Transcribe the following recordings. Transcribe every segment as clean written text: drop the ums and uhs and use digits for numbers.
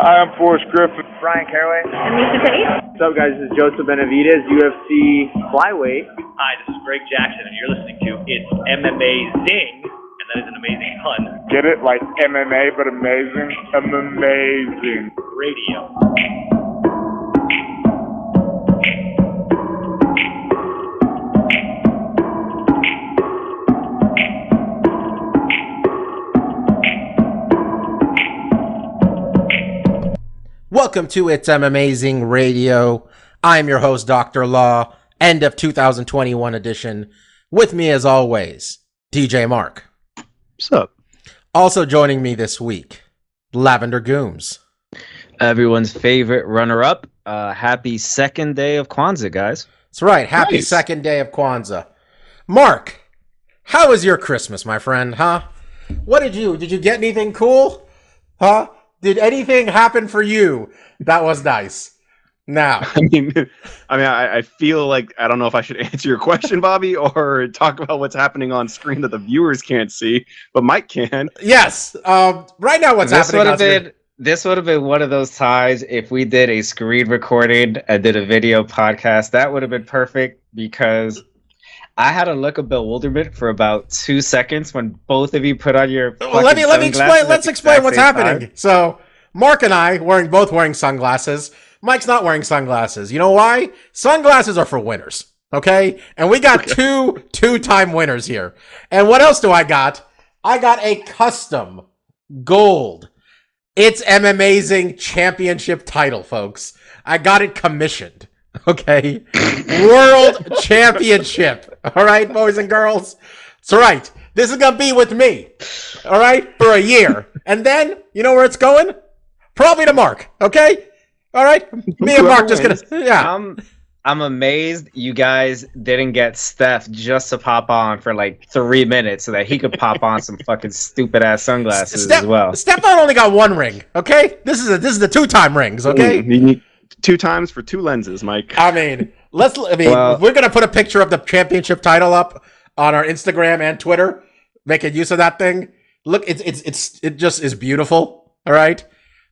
Hi, I'm Forrest Griffin. Brian Caraway. And Lisa Tate. What's up, guys? This is Joseph Benavidez, UFC flyweight. Hi, this is Greg Jackson, and you're listening to It's MMAzing, and that is an amazing pun. Get it? Like MMA, but amazing? MMAzing. Radio. Welcome to It's MMAzing Radio. I'm your host, Dr. Law, end of 2021 edition. With me, as always, DJ Mark. What's up? Also joining me this week, Lavender Gooms. Everyone's favorite runner-up. Happy second day of Kwanzaa, guys. That's right. Happy Nice. second day of Kwanzaa. Mark, how was your Christmas, my friend, huh? What did you get anything cool? Huh? Did anything happen for you that was nice? Now, I feel like I don't know if I should answer your question, Bobby, or talk about what's happening on screen that the viewers can't see, but Mike can. yes. Right now, what's happening on screen? This would have been one of those times if we did a screen recording and did a video podcast. That would have been perfect because I had a look of bewilderment for about 2 seconds when both of you put on your. Well, let me explain. Let's explain what's happening. Time. So, Mark and I both wearing sunglasses. Mike's not wearing sunglasses. You know why? Sunglasses are for winners. Okay, and we got two-time winners here. And what else do I got? I got a custom gold It's MMAzing championship title, folks. I got it commissioned. Okay, World Championship. All right, boys and girls. That's right. This is gonna be with me. All right, for a year, and then you know where it's going? Probably to Mark. Okay. All right. Me and Mark just gonna. Yeah. I'm amazed you guys didn't get Steph just to pop on for like 3 minutes so that he could pop on some fucking stupid ass sunglasses as well. Stefan only got one ring. Okay, this is the 2-time rings. Okay. You need 2 times for 2 lenses, Mike. I mean, we're gonna put a picture of the championship title up on our Instagram and Twitter, making use of that thing. Look, it just is beautiful. All right,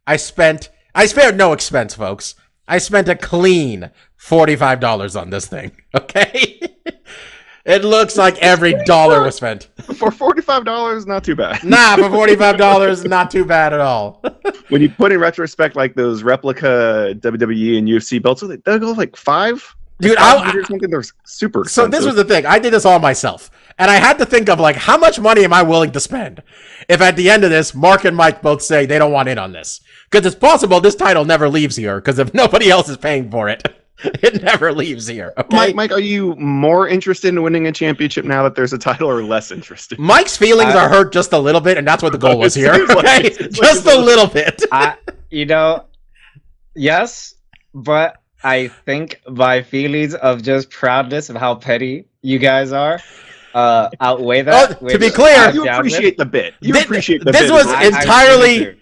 I spared no expense, folks. I spent a clean $45 on this thing. Okay, it looks like every dollar was spent. For $45, not too bad. Nah, for $45, not too bad at all. When you put in retrospect, like those replica WWE and UFC belts, they go like 5. Dude, they're super expensive. So this was the thing. I did this all myself. And I had to think of, like, how much money am I willing to spend if at the end of this, Mark and Mike both say they don't want in on this? Because it's possible this title never leaves here, because if nobody else is paying for it, it never leaves here. Okay? Mike, are you more interested in winning a championship now that there's a title, or less interested? Mike's feelings are hurt just a little bit, and that's what the goal was here. Okay? Just a little bit. Yes, but I think my feelings of just proudness of how petty you guys are outweigh that. To be clear, you appreciate the bit. This was entirely.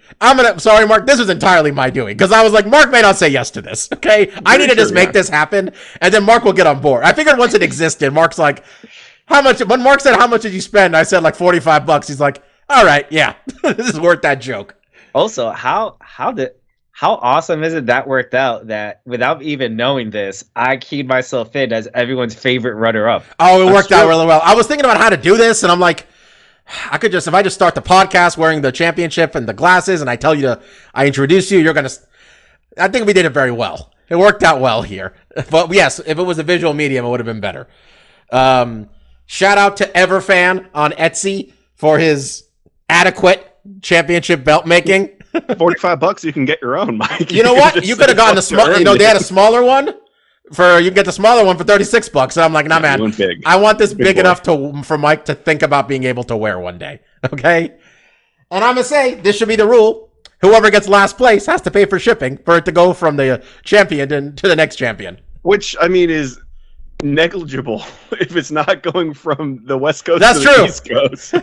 Sorry, Mark. This was entirely my doing, because I was like, Mark may not say yes to this. Okay, I need to just make this happen, and then Mark will get on board. I figured once it existed, Mark's like, how much? When Mark said, how much did you spend? I said like $45. He's like, all right, yeah, this is worth that joke. Also, how awesome is it that worked out that without even knowing this, I keyed myself in as everyone's favorite runner-up. Oh, it worked out really well. I was thinking about how to do this, and I'm like, if I just start the podcast wearing the championship and the glasses, and I introduce you, I think we did it very well. It worked out well here. But yes, if it was a visual medium, it would have been better. Shout out to Everfan on Etsy for his adequate championship belt making. $45, you can get your own, Mike. You know what? You could have gotten a small. They had a smaller one. You can get the smaller one for $36. And I'm like, nah, man. I want this big enough for Mike to think about being able to wear one day. Okay. And I'm gonna say this should be the rule. Whoever gets last place has to pay for shipping for it to go from the champion to the next champion. Which is negligible if it's not going from the West Coast to the East Coast.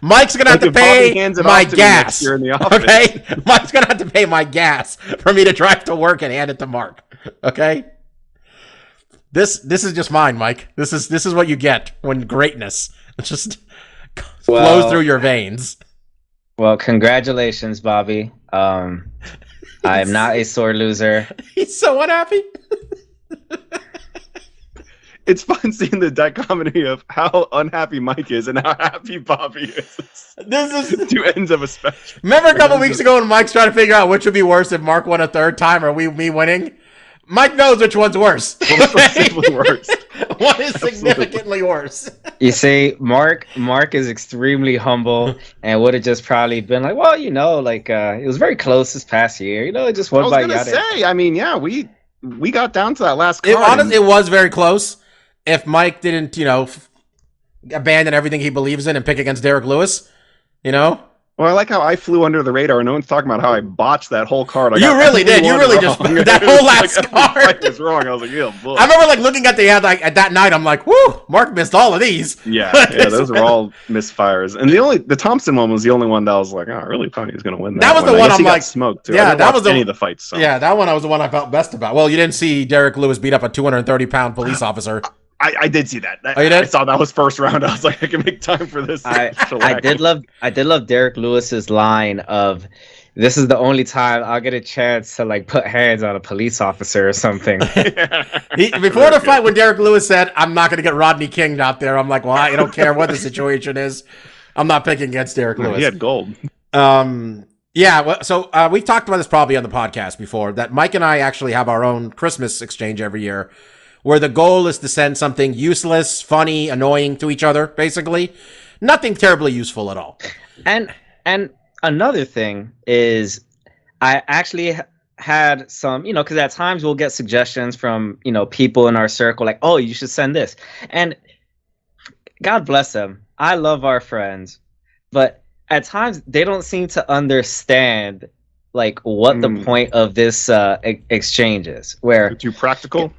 Mike's gonna have to pay my gas. Okay, Mike's gonna have to pay my gas for me to drive to work and hand it to Mark. Okay, this is just mine, Mike. This is what you get when greatness just flows through your veins. Well, congratulations, Bobby. I am not a sore loser. He's so unhappy. It's fun seeing the dichotomy of how unhappy Mike is and how happy Bobby is. This is. Two ends of a spectrum. Remember a couple weeks ago when Mike's trying to figure out which would be worse if Mark won a third time or me winning? Mike knows which one's worse. Well, that's simply worse. One is significantly worse. You see, Mark is extremely humble and would have just probably been like, well, like it was very close this past year. It just I went was by gonna yada. say, I mean, yeah, we got down to that last card. Honestly, it was very close. If Mike didn't, abandon everything he believes in and pick against Derek Lewis, Well, I like how I flew under the radar. No one's talking about how I botched that whole card. You really did. You really just that whole last card was wrong. I was like, yeah, boy. I remember looking at the ad at that night. I'm like, "Whoo, Mark missed all of these." Yeah, those were all misfires. And the Thompson one was the only one that I was like, oh, I really thought he was going to win that. That was one. the one I'm I'm like, smoked too. yeah, I didn't that watch was any of the fights. So. Yeah, that one was the one I felt best about. Well, you didn't see Derek Lewis beat up a 230-pound police officer. I did see that. Oh, you did? I saw that was first round. I was like, I can make time for this. I did love Derek Lewis's line of, "This is the only time I'll get a chance to put hands on a police officer or something." Before the fight, when Derek Lewis said, "I'm not going to get Rodney King out there," I'm like, "Well, I don't care what the situation is. I'm not picking against Derek Lewis." He had gold. Yeah. Well, so we've talked about this probably on the podcast before, that Mike and I actually have our own Christmas exchange every year, where the goal is to send something useless, funny, annoying to each other, basically. Nothing terribly useful at all. And another thing is, I actually had some, because at times we'll get suggestions from, people in our circle, like, oh, you should send this. And God bless them. I love our friends. But at times they don't seem to understand, what the point of this exchange is. Where Too practical?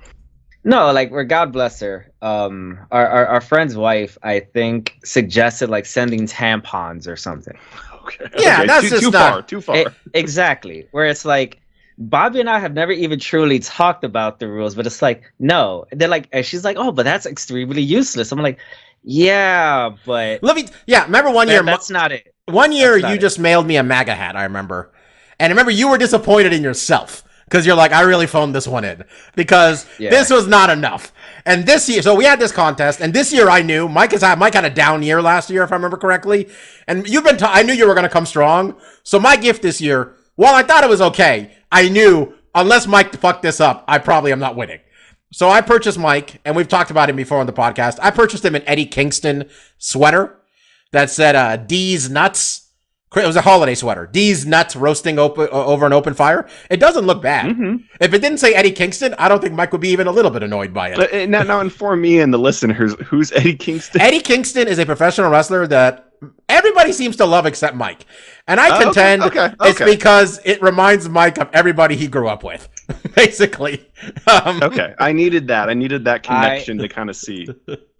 No, where, God bless her. Our friend's wife, I think, suggested sending tampons or something. Okay. Yeah, okay. that's just too not far. Too far. Exactly. Where it's Bobby and I have never even truly talked about the rules, but it's no. They're and she's like, oh, but that's extremely useless. I'm like, yeah, but remember one year? That's not it. One year you just mailed me a MAGA hat, I remember. And I remember you were disappointed in yourself. Because you're like, I really phoned this one in. Because this was not enough. And this year, so we had this contest, and this year I knew, Mike had a down year last year, if I remember correctly. And I knew you were going to come strong. So my gift this year, while I thought it was okay, I knew, unless Mike fucked this up, I probably am not winning. So I purchased Mike, and we've talked about him before on the podcast. I purchased him an Eddie Kingston sweater that said, D's Nuts. It was a holiday sweater. D's Nuts roasting over an open fire. It doesn't look bad. Mm-hmm. If it didn't say Eddie Kingston, I don't think Mike would be even a little bit annoyed by it. Now inform me and the listeners, who's Eddie Kingston? Eddie Kingston is a professional wrestler that everybody seems to love except Mike. And I contend it's because it reminds Mike of everybody he grew up with, basically. Okay, I needed that. I needed that connection to kind of see.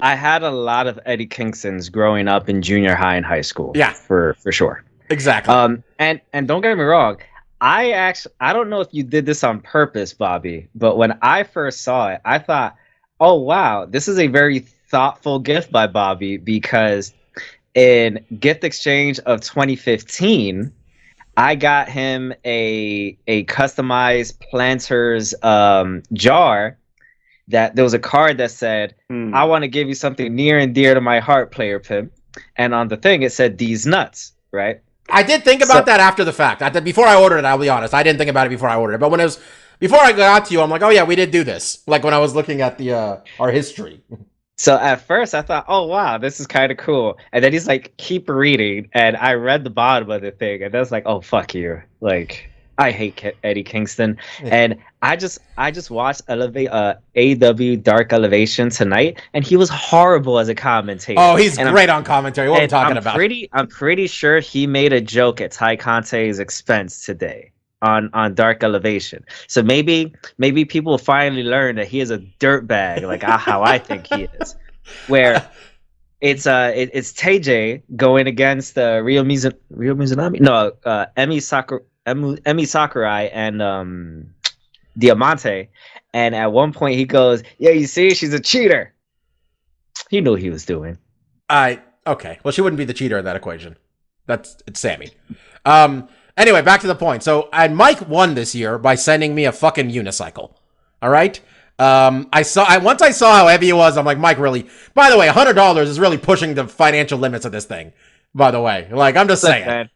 I had a lot of Eddie Kingstons growing up in junior high and high school. Yeah. For sure. Exactly. And don't get me wrong. I don't know if you did this on purpose, Bobby, but when I first saw it, I thought, oh, wow, this is a very thoughtful gift by Bobby, because in gift exchange of 2015, I got him a customized Planters jar that there was a card that said, I want to give you something near and dear to my heart, Player Pimp. And on the thing, it said, These Nuts, right? I did think about that after the fact. Before I ordered it, I'll be honest. I didn't think about it before I ordered it. But before I got to you, I'm like, oh yeah, we did do this. When I was looking at our history. So at first I thought, oh wow, this is kind of cool. And then he's like, keep reading. And I read the bottom of the thing, and that's oh, fuck you. I hate Eddie Kingston. Yeah. And I just watched AEW Dark Elevation tonight, and he was horrible as a commentator. Oh, he's great on commentary. What are we talking about? I'm pretty sure he made a joke at Ty Conte's expense today on Dark Elevation. So maybe people will finally learn that he is a dirtbag, how I think he is. Where it's TJ going against Ryo Mizunami? No, Emi Sakurai and Diamante, and at one point he goes, yeah, you see, she's a cheater. He knew what he was doing. Okay. Well, she wouldn't be the cheater in that equation. It's Sammy. And Anyway, back to the point. So, and Mike won this year by sending me a fucking unicycle. All right. Once I saw how heavy it was, I'm like, Mike, really? By the way, $100 is really pushing the financial limits of this thing. By the way, like, I'm just saying.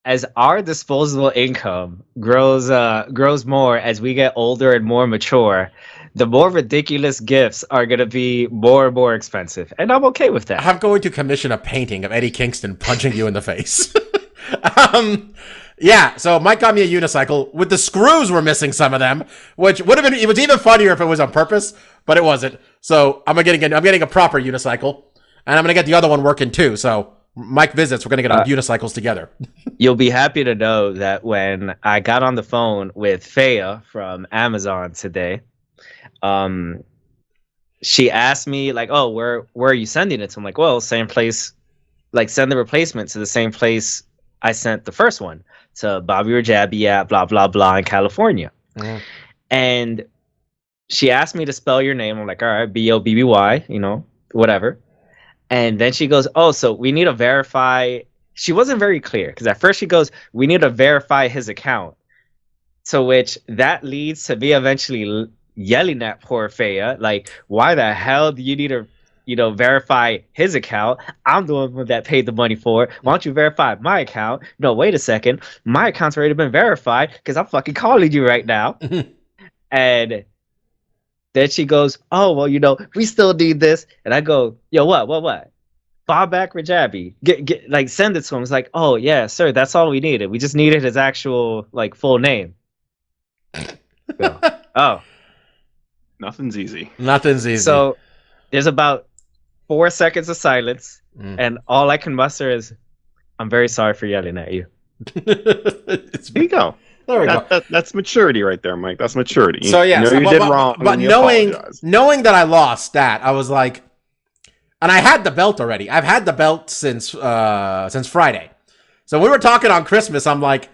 As our disposable income grows more as we get older and more mature, the more ridiculous gifts are going to be more and more expensive, and I'm okay with that. I'm going to commission a painting of Eddie Kingston punching you in the face. Yeah, so Mike got me a unicycle. With the screws were missing some of them, which would have been, it was even funnier if it was on purpose, but it wasn't. So I'm getting a proper unicycle, and I'm gonna get the other one working too. So Mike visits, we're gonna get our unicycles together. You'll be happy to know that when I got on the phone with Faya from Amazon today, she asked me like, "Oh, where are you sending it to?" I'm like, "Well, same place. Like, send the replacement to the same place I sent the first one, to Bobby Rajabi at blah blah blah in California." Mm. And she asked me to spell your name. I'm like, all right, Bobby, whatever. And then she goes, "Oh, so we need to verify." She wasn't very clear, because at first she goes, "We need to verify his account." To which that leads to me eventually yelling at poor Faya, like, "Why the hell do you need to verify his account? I'm the one that paid the money for it. Why don't you verify my account?" No, wait a second. My account's already been verified because I'm fucking calling you right now. And then she goes, "Oh, well, we still need this." And I go, "Yo, what? Bobak Rajabi. Get like, send it to him." It's like, "Oh, yeah, sir, that's all we needed. We just needed his actual, like, full name." So, oh. Nothing's easy. Nothing's easy. So there's about 4 seconds of silence, and all I can muster is, "I'm very sorry for yelling at you." There you go. There we go. That's maturity right there, Mike. That's maturity. So yeah, you did wrong. But knowing that I lost that, I was like, and I had the belt already. I've had the belt since Friday. So we were talking on Christmas. I'm like,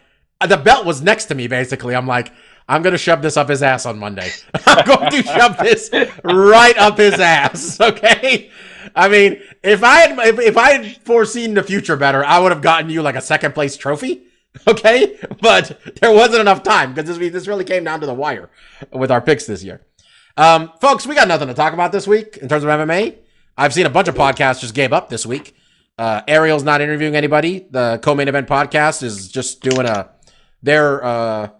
the belt was next to me basically. I'm like, I'm gonna shove this up his ass on Monday. I'm going to shove this right up his ass. Okay. I mean, if I had foreseen the future better, I would have gotten you like a second place trophy. Okay, but there wasn't enough time because this really came down to the wire with our picks this year. Folks, we got nothing to talk about this week in terms of MMA. I've seen a bunch of podcasts just gave up this week. Ariel's not interviewing anybody. The co-main event podcast is just doing their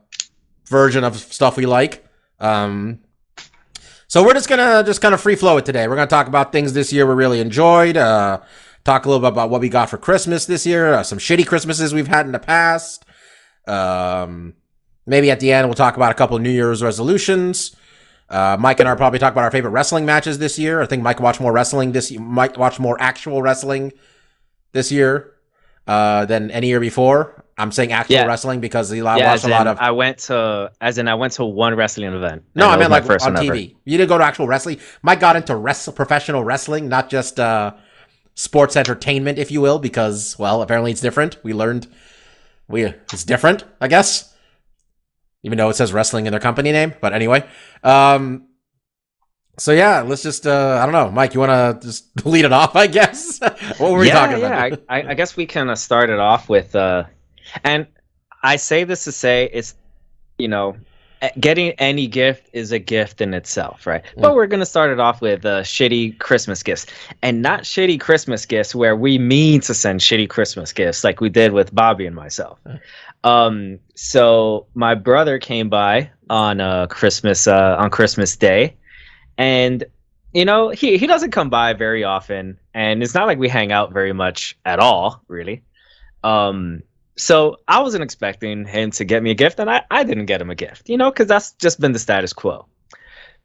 version of stuff we like. So we're just gonna kind of free flow it today. We're gonna talk about things this year we really enjoyed. Talk a little bit about what we got for Christmas this year. Some shitty Christmases we've had in the past. Maybe at the end we'll talk about a couple of New Year's resolutions. Mike and I will probably talk about our favorite wrestling matches this year. I think Mike watched more wrestling this year. Mike watched more actual wrestling this year than any year before. I'm saying actual wrestling because I watched a lot of. I went to one wrestling event. No, I meant like on TV. Ever. You didn't go to actual wrestling. Mike got into professional wrestling, not just sports entertainment, if you will, because, well, apparently it's different. We learned it's different, I guess. Even though it says wrestling in their company name. But anyway. So yeah, let's just, I don't know. Mike, you want to just lead it off, I guess? What were we talking about? Yeah, I guess we can start it off with, and I say this to say it's, getting any gift is a gift in itself, right? But we're going to start it off with shitty Christmas gifts. And not shitty Christmas gifts where we mean to send shitty Christmas gifts like we did with Bobby and myself. So my brother came by on Christmas Day. And, he doesn't come by very often. And it's not like we hang out very much at all, really. So I wasn't expecting him to get me a gift, and I didn't get him a gift, because that's just been the status quo.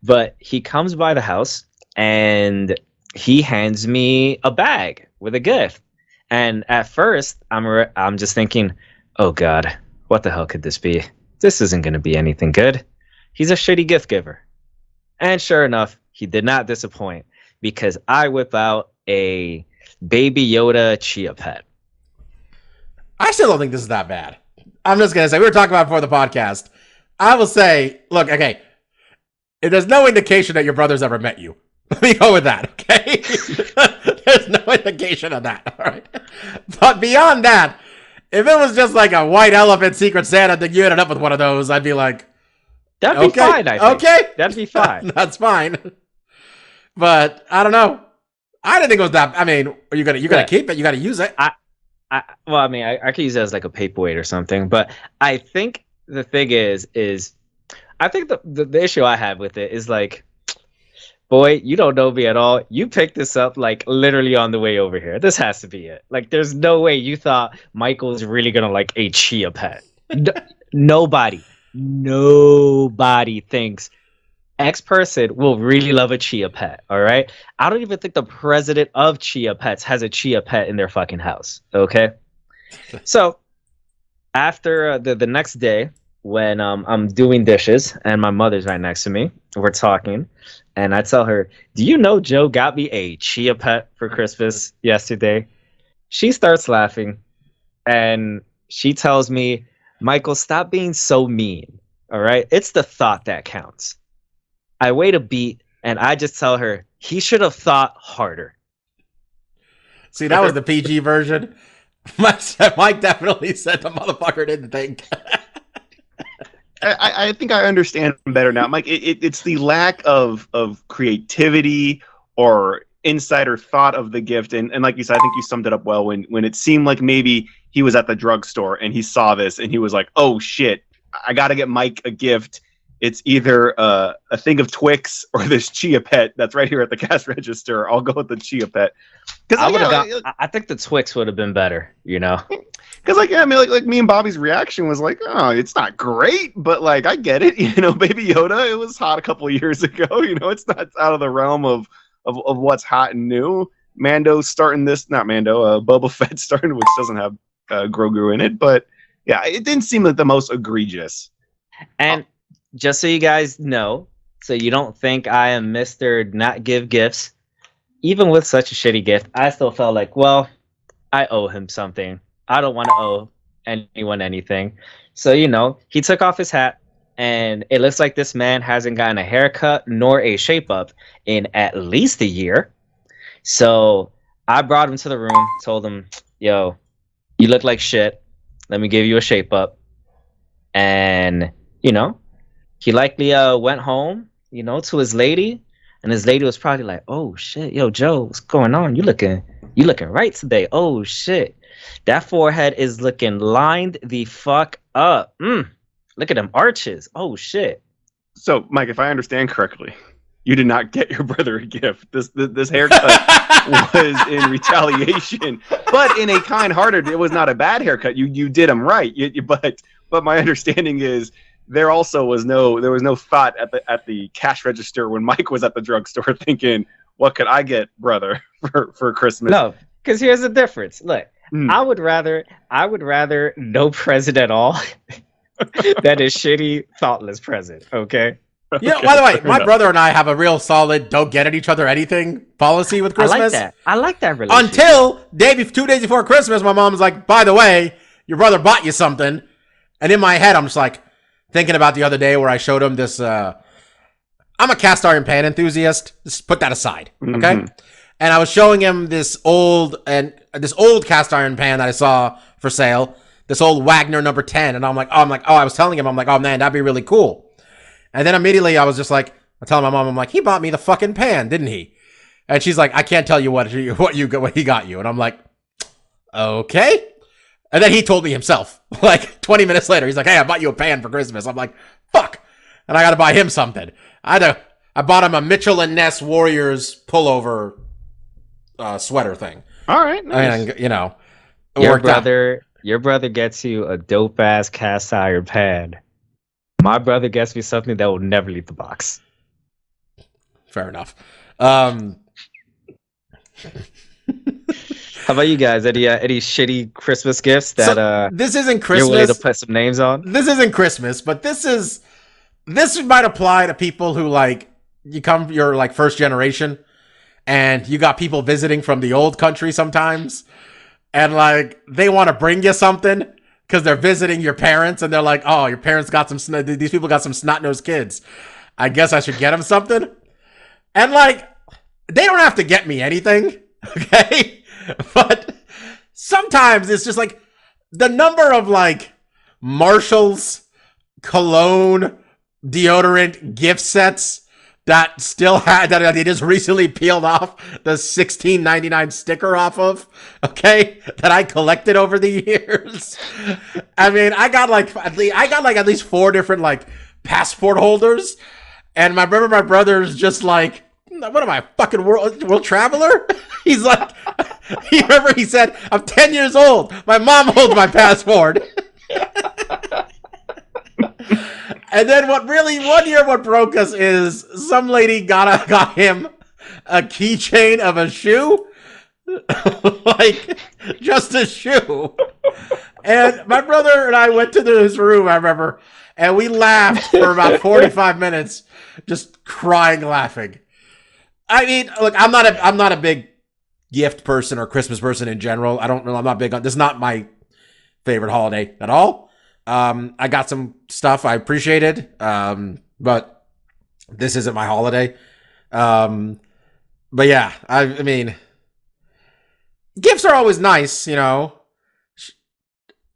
But he comes by the house, and he hands me a bag with a gift. And at first, I'm just thinking, oh, God, what the hell could this be? This isn't going to be anything good. He's a shitty gift giver. And sure enough, he did not disappoint, because I whip out a Baby Yoda Chia Pet. I still don't think this is that bad. I'm just going to say, we were talking about before the podcast. I will say, look, okay, there's no indication that your brother's ever met you. Let me go with that, okay? There's no indication of that, all right? But beyond that, If it was just like a white elephant Secret Santa that you ended up with one of those, I'd be like, That'd be okay, fine, I think. okay. That'd be fine. That's fine. But I don't know. I didn't think it was that. I mean, are you gonna keep it? You gotta use it. Well, I mean, I could use it as like a paperweight or something, but I think the thing is I think the issue I have with it is like, boy, you don't know me at all. You picked this up like literally on the way over here. This has to be it. Like, there's no way you thought Michael's really gonna like a chia pet. Nobody thinks X person will really love a chia pet. All right. I don't even think the president of chia pets has a chia pet in their fucking house. Okay. So after the next day, when I'm doing dishes and my mother's right next to me, we're talking, and I tell her, "Do you know Joe got me a chia pet for Christmas yesterday?" She starts laughing, and she tells me, "Michael, stop being so mean. All right, it's the thought that counts." I wait a beat, and I just tell her, he should have thought harder. See, that was the PG version. Mike definitely said the motherfucker didn't think. I think I understand better now, Mike. It's the lack of creativity or insider thought of the gift, and like you said, I think you summed it up well when it seemed like maybe he was at the drugstore and he saw this and he was like, "Oh shit, I got to get Mike a gift. It's either a thing of Twix or this chia pet that's right here at the cash register. I'll go with the chia pet." Because I think the Twix would have been better, you know. Because I mean, like me and Bobby's reaction was like, "Oh, it's not great, but like I get it." You know, Baby Yoda, it was hot a couple of years ago. You know, it's not out of the realm of what's hot and new. Mando's starting this, not Mando, Boba Fett starting, which doesn't have Grogu in it, but yeah, it didn't seem like the most egregious. And just so you guys know, so you don't think I am Mr. Not Give Gifts, even with such a shitty gift, I still felt like, well, I owe him something. I don't want to owe anyone anything. So, you know, he took off his hat, and it looks like this man hasn't gotten a haircut nor a shape up in at least a year. So I brought him to the room, told him, "Yo, you look like shit. Let me give you a shape up." And, you know, he likely went home, you know, to his lady, and his lady was probably like, "Oh shit, yo, Joe, what's going on? You looking right today. Oh shit, that forehead is looking lined the fuck up. Look at them arches. Oh shit." So, Mike, if I understand correctly, you did not get your brother a gift. This haircut was in retaliation, but in a kind-hearted. It was not a bad haircut. You did him right. But my understanding is there was no thought at the cash register when Mike was at the drugstore thinking, "What could I get, brother, for Christmas?" No, because here's the difference. Look, I would rather no present at all than a shitty, thoughtless present. Okay. Yeah, by the way, my brother and I have a real solid don't get at each other anything policy with Christmas. I like that relationship. Until 2 days before Christmas, my mom's like, "By the way, your brother bought you something." And in my head, I'm just like thinking about the other day where I showed him this. I'm a cast iron pan enthusiast. Just put that aside, okay? Mm-hmm. And I was showing him this old cast iron pan that I saw for sale, this old Wagner number 10. And I was telling him, oh man, that'd be really cool. And then immediately I was just like, I tell my mom, I'm like, "He bought me the fucking pan, didn't he?" And she's like, "I can't tell you what he got you." And I'm like, "Okay." And then he told me himself, like 20 minutes later, he's like, "Hey, I bought you a pan for Christmas." I'm like, "Fuck." And I got to buy him something. I bought him a Mitchell and Ness Warriors pullover sweater thing. All right. Nice. And, you know, your brother gets you a dope ass cast iron pan. My brother gets me something that will never leave the box. Fair enough. How about you guys? Any shitty Christmas gifts that this isn't Christmas. You're willing to put some names on? This isn't Christmas, but this might apply to people who you're like first generation, and you got people visiting from the old country sometimes, and like they want to bring you something because they're visiting your parents, and they're like, "Oh, your parents got these people got some snot-nosed kids. I guess I should get them something." And like, they don't have to get me anything, okay? But sometimes it's just like, the number of like Marshalls, cologne, deodorant gift sets that still had that they just recently peeled off the $16.99 sticker off of, okay, that I collected over the years. I mean, I got like at least 4 different like passport holders, and my brother's just like, what am I, fucking world traveler? He's like, he said, I'm 10 years old. My mom holds my passport. And then what broke us is some lady got him a keychain of a shoe. Like, just a shoe. And my brother and I went to his room, I remember, and we laughed for about 45 minutes, just crying laughing. I mean, look, I'm not a big gift person or Christmas person in general. I'm not big on this. Is not my favorite holiday at all. I got some stuff I appreciated, but this isn't my holiday. But yeah, I mean, gifts are always nice, you know.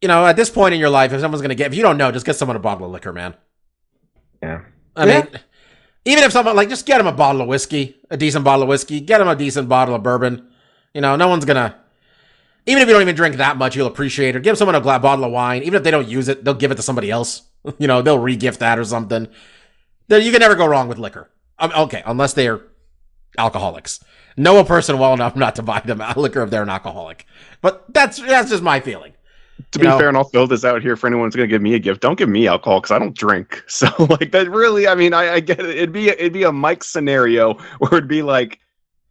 At this point in your life, if someone's gonna if you don't know, just get someone a bottle of liquor, man. Yeah. I mean, even if someone just get them a bottle of whiskey, a decent bottle of whiskey, get them a decent bottle of bourbon. No one's gonna. Even if you don't even drink that much, you'll appreciate it. Give someone a bottle of wine. Even if they don't use it, they'll give it to somebody else. They'll re-gift that or something. You can never go wrong with liquor. Okay, unless they're alcoholics. Know a person well enough not to buy them liquor if they're an alcoholic. But that's just my feeling. To be fair, and I'll throw this out here for anyone who's going to give me a gift. Don't give me alcohol because I don't drink. So like that really, I mean, I get it. It'd be a Mike scenario where it'd be like,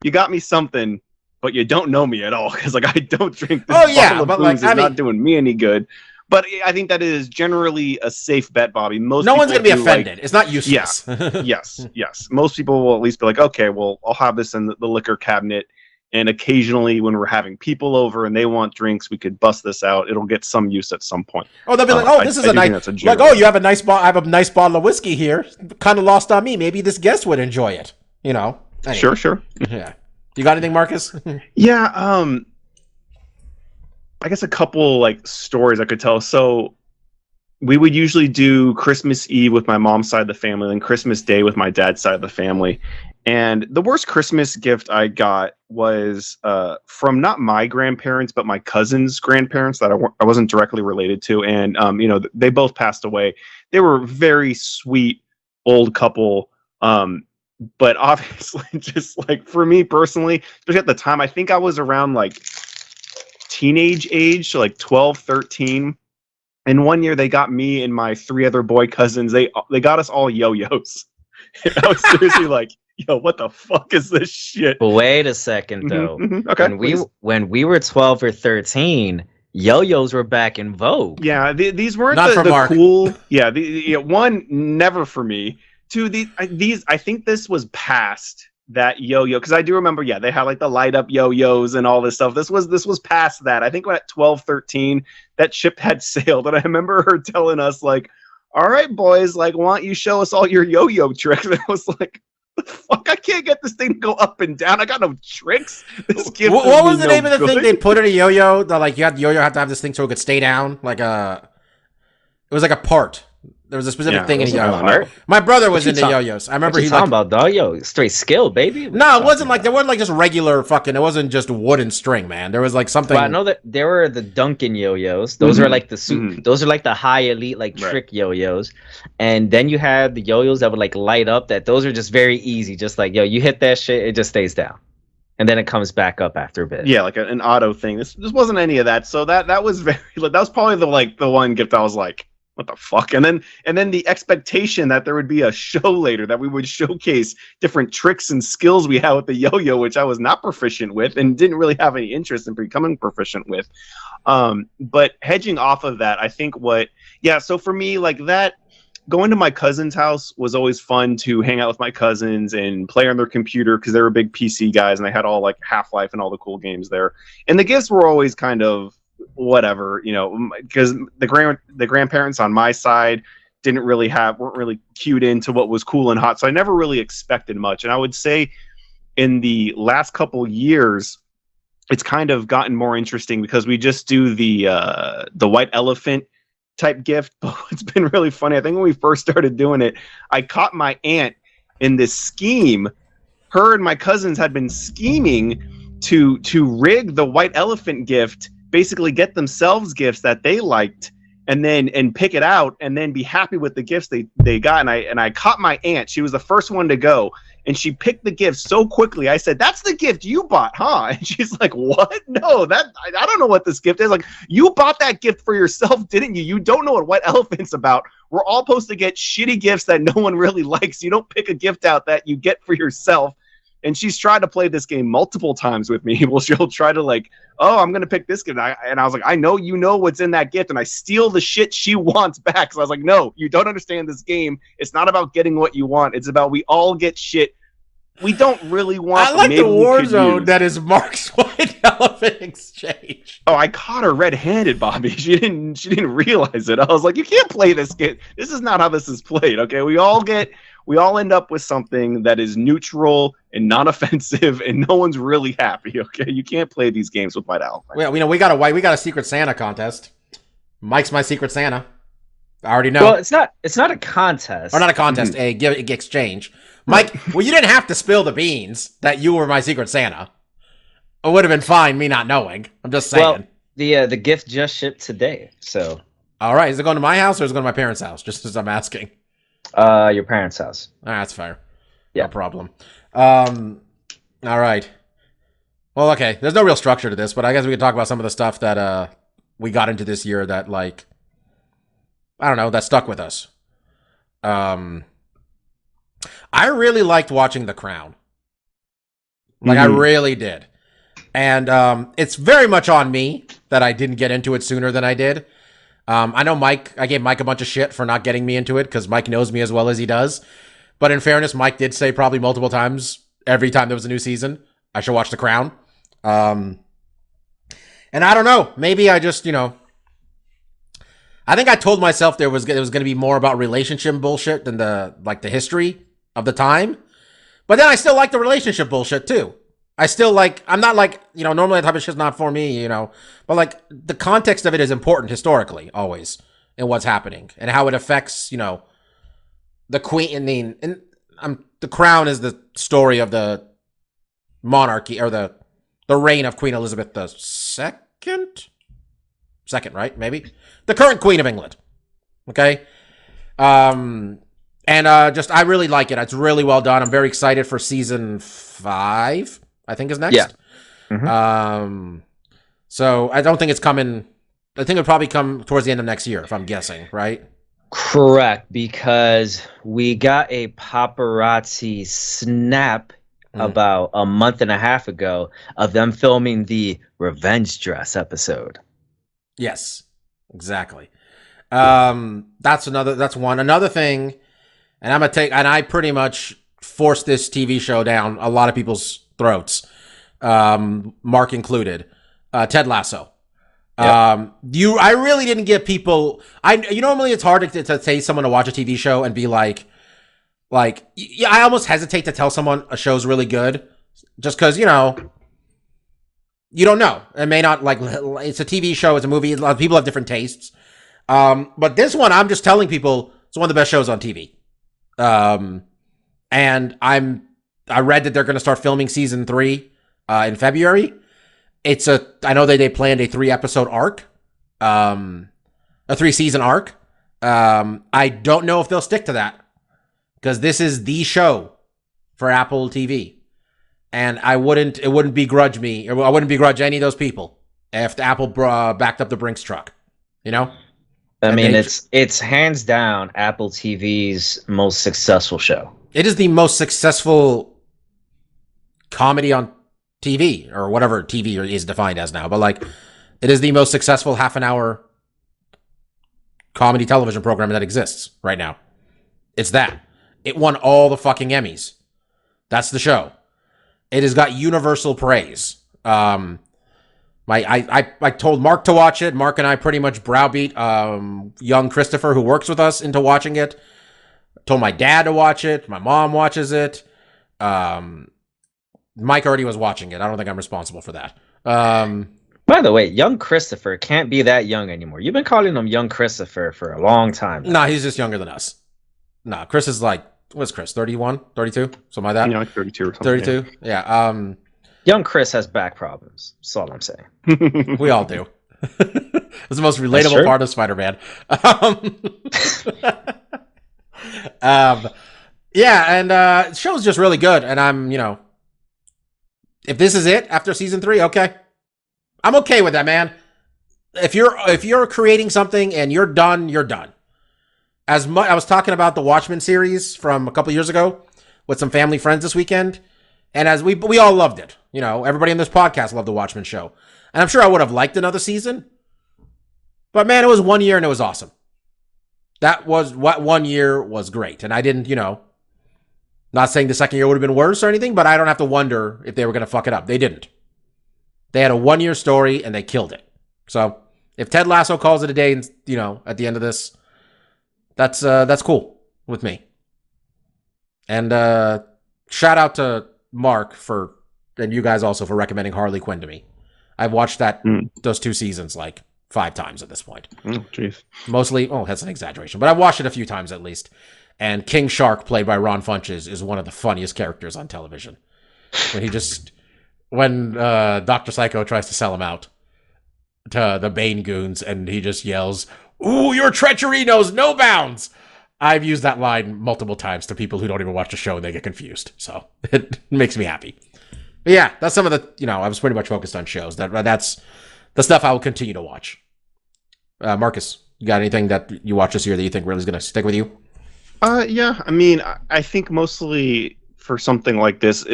you got me something, but you don't know me at all because like I don't drink. This but like it's not doing me any good. But I think that is generally a safe bet, Bobby. No one's gonna be offended. It's not useless. Yeah. yes. Most people will at least be like, okay, well, I'll have this in the liquor cabinet, and occasionally when we're having people over and they want drinks, we could bust this out. It'll get some use at some point. Oh, they'll be like, this is a nice. Like, you have a nice I have a nice bottle of whiskey here. Kind of lost on me. Maybe this guest would enjoy it. Anyway. Sure. Yeah. You got anything, Marcus? Yeah, I guess a couple like stories I could tell. So we would usually do Christmas Eve with my mom's side of the family and Christmas Day with my dad's side of the family. And the worst Christmas gift I got was from not my grandparents, but my cousin's grandparents that I wasn't directly related to. And, they both passed away. They were a very sweet old couple. But obviously, just like for me personally, especially at the time, I think I was around like teenage age, so like 12, 13. And one year they got me and my 3 other boy cousins. They got us all yo-yos. And I was seriously like, yo, what the fuck is this shit? But wait a second though. Okay. When we were 12 or 13, yo-yos were back in vogue. Yeah, these weren't Not for Mark. cool. Yeah, one, never for me. 2, these I think this was past that yo-yo because I do remember they had like the light up yo-yos and all this stuff. This was past that. I think when at 12, 13 that ship had sailed, and I remember her telling us like, all right boys, like why don't you show us all your yo-yo tricks? And I was like, the fuck, I can't get this thing to go up and down. I got no tricks. What was the name of the thing they put in a yo-yo? Like you had yo-yo have to have this thing so it could stay down. It was like a part. There was a specific thing in yo-yo. My brother was into yo-yos. I remember he's talking about dog yo, straight skill, baby. No, it wasn't like there weren't like just regular fucking. It wasn't just wood and string, man. There was like something. Well, I know that there were the Duncan yo-yos. Those are like the those are like the high elite like trick yo-yos, and then you had the yo-yos that would like light up. That those are just very easy. Just like you hit that shit, it just stays down, and then it comes back up after a bit. Yeah, like an auto thing. This wasn't any of that. So that was very that was probably the one gift I was like, what the fuck? And then the expectation that there would be a show later that we would showcase different tricks and skills we had with the yo-yo, which I was not proficient with and didn't really have any interest in becoming proficient with. But hedging off of that, I think so for me, like that, going to my cousin's house was always fun to hang out with my cousins and play on their computer because they were big PC guys and they had all like Half-Life and all the cool games there. And the gifts were always kind of whatever, because the grandparents on my side weren't really cued into what was cool and hot, so I never really expected much. And I would say in the last couple years it's kind of gotten more interesting because we just do the white elephant type gift. But it's been really funny. I think when we first started doing it, I caught my aunt in this scheme. Her and my cousins had been scheming to rig the white elephant gift, basically get themselves gifts that they liked, and pick it out, and then be happy with the gifts they got. And I caught my aunt. She was the first one to go, and she picked the gift so quickly. I said, "That's the gift you bought, huh?" And she's like, "What? No, I don't know what this gift is." Like, you bought that gift for yourself, didn't you? You don't know what white elephant's about. We're all supposed to get shitty gifts that no one really likes. You don't pick a gift out that you get for yourself. And she's tried to play this game multiple times with me. Well, she'll try to like, "Oh, I'm going to pick this gift." And I was like, "I know you know what's in that gift." And I steal the shit she wants back. So I was like, "No, you don't understand this game. It's not about getting what you want. It's about we all get shit we don't really want." I like the Warzone that is Mark's White Elephant Exchange. Oh, I caught her red-handed, Bobby. She didn't realize it. I was like, "You can't play this game. This is not how this is played." Okay, we all end up with something that is neutral and non-offensive, and no one's really happy. Okay, you can't play these games with White Elephant. Well, we got a Secret Santa contest. Mike's my Secret Santa. I already know. Well, it's not a contest. Or not a contest, a exchange. Mike, well, you didn't have to spill the beans that you were my Secret Santa. It would have been fine, me not knowing. I'm just saying. Well, the gift just shipped today, so. All right, is it going to my house or is it going to my parents' house? Just as I'm asking. Your parents' house. All right, that's fair. Yeah. No problem. All right. Well, okay. There's no real structure to this, but I guess we could talk about some of the stuff that we got into this year that, like, I don't know, that stuck with us. I really liked watching The Crown. Like, I really did. And it's very much on me that I didn't get into it sooner than I did. I know I gave Mike a bunch of shit for not getting me into it because Mike knows me as well as he does. But in fairness, Mike did say probably multiple times every time there was a new season, I should watch The Crown. And I don't know. Maybe I just, I think I told myself it was going to be more about relationship bullshit than the history of the time. But then I still like the relationship bullshit too. I still I'm not normally that type of shit's not for me, but like the context of it is important historically, always, in what's happening and how it affects, the queen. The Crown is the story of the monarchy or the reign of Queen Elizabeth II. Second, right? Maybe the current Queen of England. Okay. I really like it. It's really well done. I'm very excited for season 5. I think is next. Yeah. Mm-hmm. So I don't think it's coming. I think it'll probably come towards the end of next year, if I'm guessing, right? Correct, because we got a paparazzi snap about a month and a half ago of them filming the revenge dress episode. Yes, exactly. That's one. Another thing, and I pretty much forced this TV show down a lot of people's throats, Mark included. Ted Lasso. Yep. I really didn't get people. Normally it's hard to say someone to watch a TV show and be like, yeah, I almost hesitate to tell someone a show's really good, just because you don't know. It may not it's a TV show, it's a movie. A lot of people have different tastes. But this one, I'm just telling people it's one of the best shows on TV. And I read that they're going to start filming season 3 in February. I know they planned a 3-episode arc, a 3-season arc. I don't know if they'll stick to that because this is the show for Apple TV, and it wouldn't begrudge me, or I wouldn't begrudge any of those people if Apple backed up the Brinks truck. It's hands down Apple TV's most successful show. It is the most successful comedy on TV, or whatever TV is defined as now, but it is the most successful half-an-hour comedy television program that exists right now. It's that. It won all the fucking Emmys. That's the show. It has got universal praise. I told Mark to watch it. Mark and I pretty much browbeat young Christopher, who works with us, into watching it. Told my dad to watch it. My mom watches it. Mike already was watching it. I don't think I'm responsible for that. By the way, young Christopher can't be that young anymore. You've been calling him young Christopher for a long time now. Nah, he's just younger than us. Nah, Chris is like, what's Chris, 31, 32? Something like that? You know, like 32 or something. 32? Yeah. Young Chris has back problems. That's all I'm saying. We all do. It's the most relatable part of Spider-Man. Yeah, and the show's just really good. And I'm, if this is it after season 3, okay. I'm okay with that, man. If you're creating something and you're done, you're done. I was talking about the Watchmen series from a couple years ago with some family friends this weekend, and as we all loved it. Everybody in this podcast loved the Watchmen show, and I'm sure I would have liked another season. But man, it was 1 year and it was awesome. That was what 1 year was great, and I didn't, not saying the second year would have been worse or anything, but I don't have to wonder if they were going to fuck it up. They didn't. They had a 1 year story and they killed it. So if Ted Lasso calls it a day, at the end of this, that's cool with me. And shout out to Mark and you guys also for recommending Harley Quinn to me. I've watched those 2 seasons like 5 times at this point. Oh, jeez. Mostly, that's an exaggeration, but I've watched it a few times at least. And King Shark, played by Ron Funches, is one of the funniest characters on television. When Dr. Psycho tries to sell him out to the Bane goons, and he just yells, "Ooh, your treachery knows no bounds!" I've used that line multiple times to people who don't even watch the show and they get confused. So it makes me happy. But yeah, that's some of the, I was pretty much focused on shows. That's the stuff I will continue to watch. Marcus, you got anything that you watch this year that you think really is going to stick with you? Yeah, I mean, I think mostly for something like this,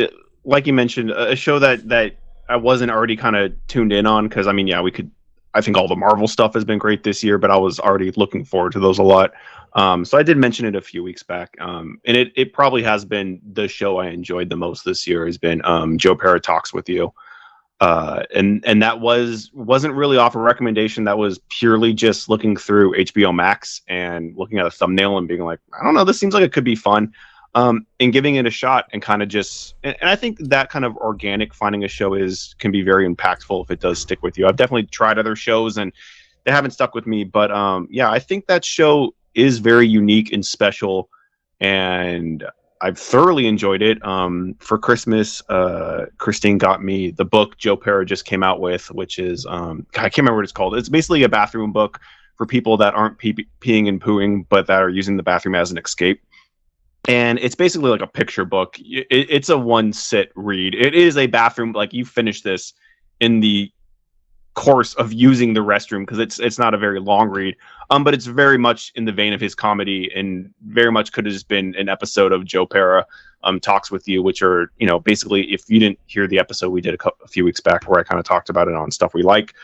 like you mentioned, a show that I wasn't already kind of tuned in on, because, I mean, yeah, I think all the Marvel stuff has been great this year, but I was already looking forward to those a lot. So I did mention it a few weeks back, and it probably has been the show I enjoyed the most this year has been Joe Pera Talks with You. And that wasn't really off a recommendation. That was purely just looking through HBO Max and looking at a thumbnail and being like, I don't know, this seems like it could be fun. And giving it a shot and kind of just, and I think that kind of organic finding a show can be very impactful if it does stick with you. I've definitely tried other shows and they haven't stuck with me, but yeah, I think that show is very unique and special, and I've thoroughly enjoyed it. For Christmas, Christine got me the book Joe Pera just came out with, which is, I can't remember what it's called. It's basically a bathroom book for people that aren't peeing and pooing, but that are using the bathroom as an escape. And it's basically like a picture book. It's a one-sit read. It is a bathroom, like you finish this in the course of using the restroom, because it's not a very long read. But it's very much in the vein of his comedy, and very much could have just been an episode of Joe Pera Talks with You, which are, basically, if you didn't hear the episode we did a few weeks back where I kind of talked about it on Stuff We Like,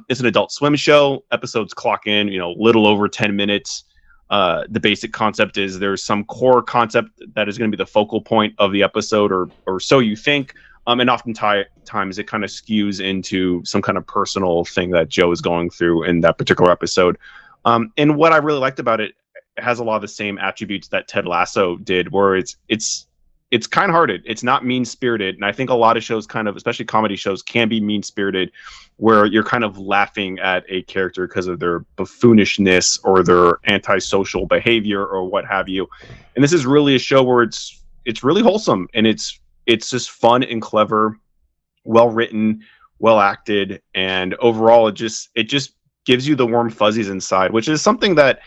it's an Adult Swim show. Episodes clock in, little over 10 minutes. The basic concept is there's some core concept that is going to be the focal point of the episode, or so you think. And oftentimes it kind of skews into some kind of personal thing that Joe is going through in that particular episode. And what I really liked about it has a lot of the same attributes that Ted Lasso did, where it's kind-hearted. It's not mean-spirited. And I think a lot of shows especially comedy shows, can be mean-spirited, where you're kind of laughing at a character because of their buffoonishness or their antisocial behavior or what have you. And this is really a show where it's really wholesome, and it's just fun and clever, well written, well acted, and overall it just gives you the warm fuzzies inside, which is something that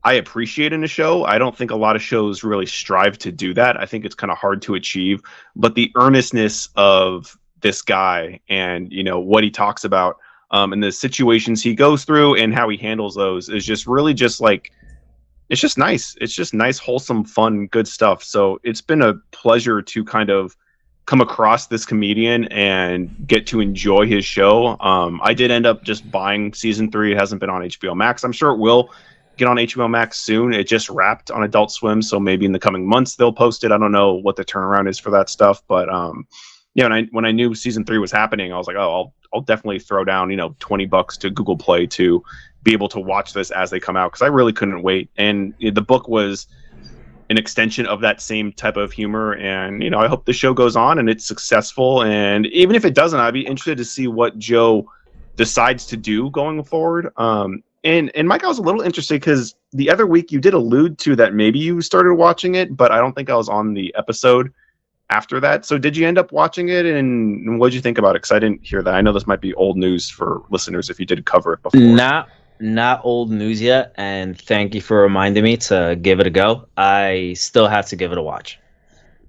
I appreciate in a show. I don't think a lot of shows really strive to do that. I think it's kind of hard to achieve, but the earnestness of this guy and, what he talks about, and the situations he goes through and how he handles those is just really just like, it's just nice. It's just nice, wholesome, fun, good stuff. So it's been a pleasure to kind of come across this comedian and get to enjoy his show. I did end up just buying season 3. It hasn't been on HBO Max. I'm sure it will get on HBO Max soon. It just wrapped on Adult Swim, so maybe in the coming months they'll post it. I don't know what the turnaround is for that stuff, but yeah. When I knew season 3 was happening, I was like, oh, I'll definitely throw down $20 to Google Play to be able to watch this as they come out, because I really couldn't wait. And the book was an extension of that same type of humor. And I hope the show goes on and it's successful. And even if it doesn't, I'd be interested to see what Joe decides to do going forward. And Mike, I was a little interested because the other week you did allude to that maybe you started watching it, but I don't think I was on the episode after that. So did you end up watching it, and what did you think about it? Because I didn't hear that. I know this might be old news for listeners if you did cover it before. Not old news yet, and thank you for reminding me to give it a go. I still have to give it a watch.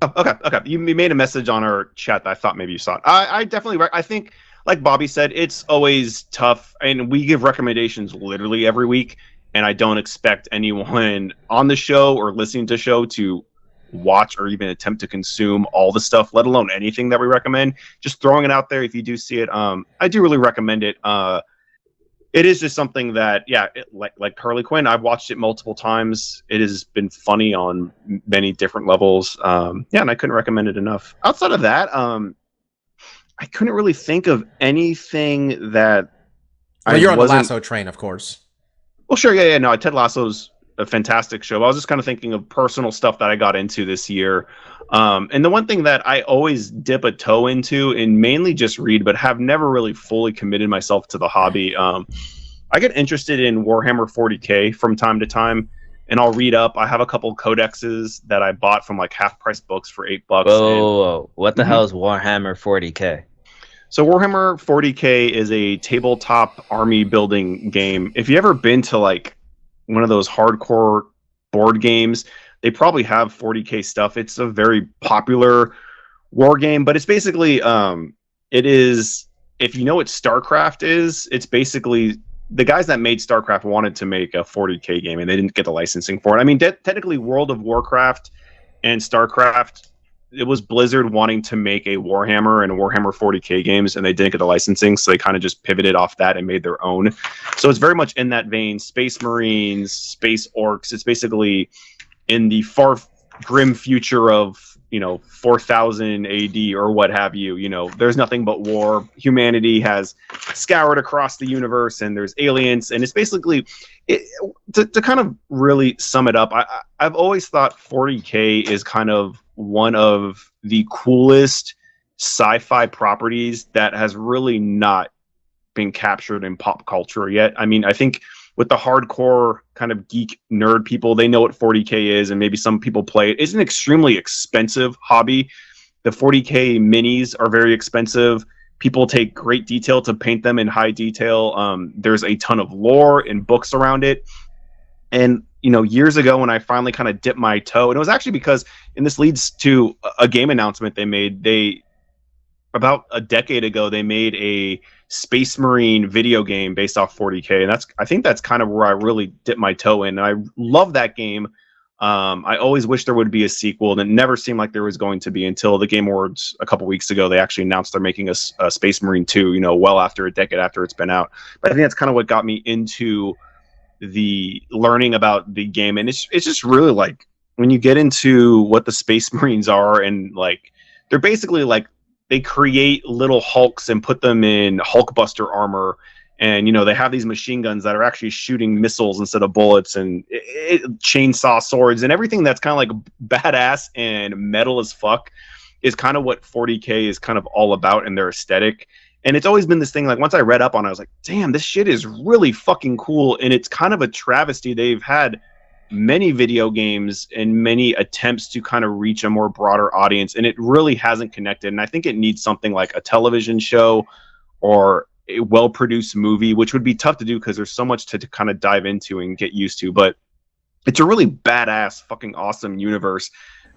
Oh, okay. You made a message on our chat that I thought maybe you saw it. I definitely, I think, like Bobby said, it's always tough, and we give recommendations literally every week, and I don't expect anyone on the show or listening to the show to watch or even attempt to consume all the stuff, let alone anything that we recommend. Just throwing it out there if you do see it. I do really recommend it. It is just something that, like Harley Quinn, I've watched it multiple times. It has been funny on many different levels. And I couldn't recommend it enough. Outside of that, I couldn't really think of anything that you're on the Lasso train, of course. Well, sure, yeah. No, Ted Lasso's a fantastic show. I was just kind of thinking of personal stuff that I got into this year. And the one thing that I always dip a toe into, and mainly just read, but have never really fully committed myself to the hobby. I get interested in Warhammer 40K from time to time, and I'll read up. I have a couple codexes that I bought from like half-price books for $8. Whoa. What the hell is Warhammer 40K? So Warhammer 40K is a tabletop army building game. If you ever been to like one of those hardcore board games, they probably have 40K stuff. It's a very popular war game, but it's basically it is, if you know what StarCraft is, it's basically the guys that made StarCraft wanted to make a 40K game and they didn't get the licensing for it. I mean, technically World of Warcraft and StarCraft, it was Blizzard wanting to make a Warhammer and a Warhammer 40K games, and they didn't get the licensing, so they kind of just pivoted off that and made their own. So it's very much in that vein. Space Marines, Space Orcs. It's basically in the far grim future of 4000 AD or what have you. There's nothing but war. Humanity has scoured across the universe, and there's aliens, and it's basically to kind of really sum it up. I've always thought 40K is kind of one of the coolest sci-fi properties that has really not been captured in pop culture yet. I mean, I think with the hardcore kind of geek nerd people, they know what 40K is, and maybe some people play it. It's an extremely expensive hobby. The 40K minis are very expensive. People take great detail to paint them in high detail. There's a ton of lore and books around it. And years ago when I finally kind of dipped my toe, and it was actually because, and this leads to a game announcement they made. About a decade ago, they made a Space Marine video game based off 40K, and I think that's kind of where I really dipped my toe in. And I love that game. I always wish there would be a sequel, and it never seemed like there was going to be until the Game Awards a couple weeks ago. They actually announced they're making a Space Marine 2, well after a decade after it's been out. But I think that's kind of what got me into the learning about the game. And it's just really like when you get into what the Space Marines are, and like they're basically like they create little Hulks and put them in Hulkbuster armor. And, they have these machine guns that are actually shooting missiles instead of bullets, and chainsaw swords, and everything that's kind of like badass and metal as fuck is kind of what 40K is kind of all about in their aesthetic. And it's always been this thing, like once I read up on it, I was like, damn, this shit is really fucking cool. And it's kind of a travesty. They've had many video games and many attempts to kind of reach a more broader audience, and it really hasn't connected. And I think it needs something like a television show or a well-produced movie, which would be tough to do because there's so much to kind of dive into and get used to. But it's a really badass, fucking awesome universe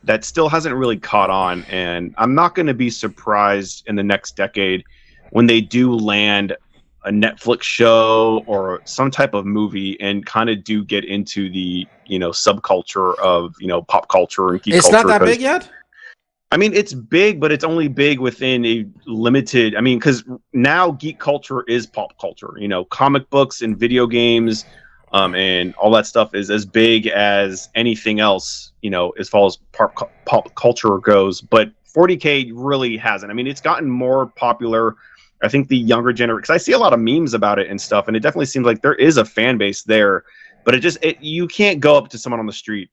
that still hasn't really caught on. And I'm not going to be surprised in the next decade when they do land a Netflix show or some type of movie and kind of do get into the, subculture of, pop culture and geek culture. It's not that big yet? I mean, it's big, but it's only big within a limited, because now geek culture is pop culture. Comic books and video games and all that stuff is as big as anything else, as far as pop culture goes. But 40K really hasn't. I mean, it's gotten more popular. I think the younger generation, because I see a lot of memes about it and stuff, and it definitely seems like there is a fan base there. But you can't go up to someone on the street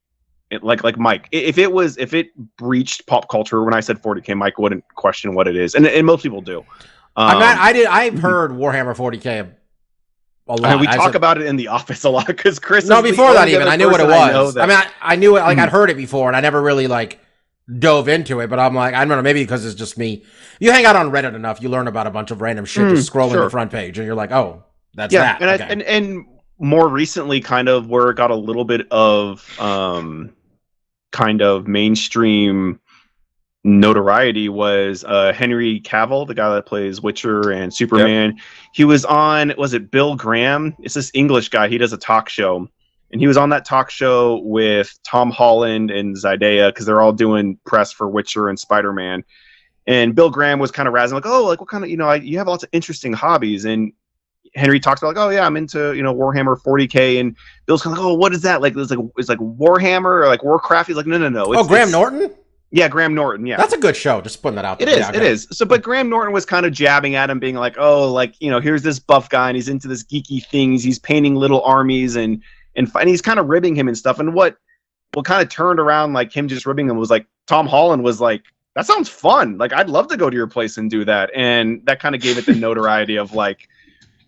like Mike, if it breached pop culture when I said 40K, Mike wouldn't question what it is, and most people do. I've heard Warhammer 40K a lot. I mean, we talk about it in the office a lot because Chris. No, before that even I knew what it was. I knew it, like Mhm. I'd heard it before, and I never really like dove into it. But I'm like, I don't know, maybe because it's just me. You hang out on Reddit enough, you learn about a bunch of random shit just scrolling sure. the front page, and you're like, oh, that's Yeah, that. and more recently, kind of where it got a little bit of kind of mainstream notoriety was Henry Cavill, the guy that plays Witcher and Superman. Yep. He was on, was it Bill Graham? It's this English guy. He does a talk show, and he was on that talk show with Tom Holland and Zendaya because they're all doing press for Witcher and Spider-Man. And Bill Graham was kind of razzing, like, oh, like what kind of, you have lots of interesting hobbies. And Henry talks about like, oh yeah, I'm into Warhammer 40K, and Bill's kind of like, oh, what is that? Like it's like Warhammer or like Warcraft. He's like, no. Graham Norton. Yeah, Graham Norton. Yeah, that's a good show. Just putting that out there. It is. So, but Graham Norton was kind of jabbing at him, being like, oh, like here's this buff guy, and he's into this geeky things. He's painting little armies, and he's kind of ribbing him and stuff. And what kind of turned around like him just ribbing him was like Tom Holland was like, that sounds fun. Like I'd love to go to your place and do that, and that kind of gave it the notoriety of like.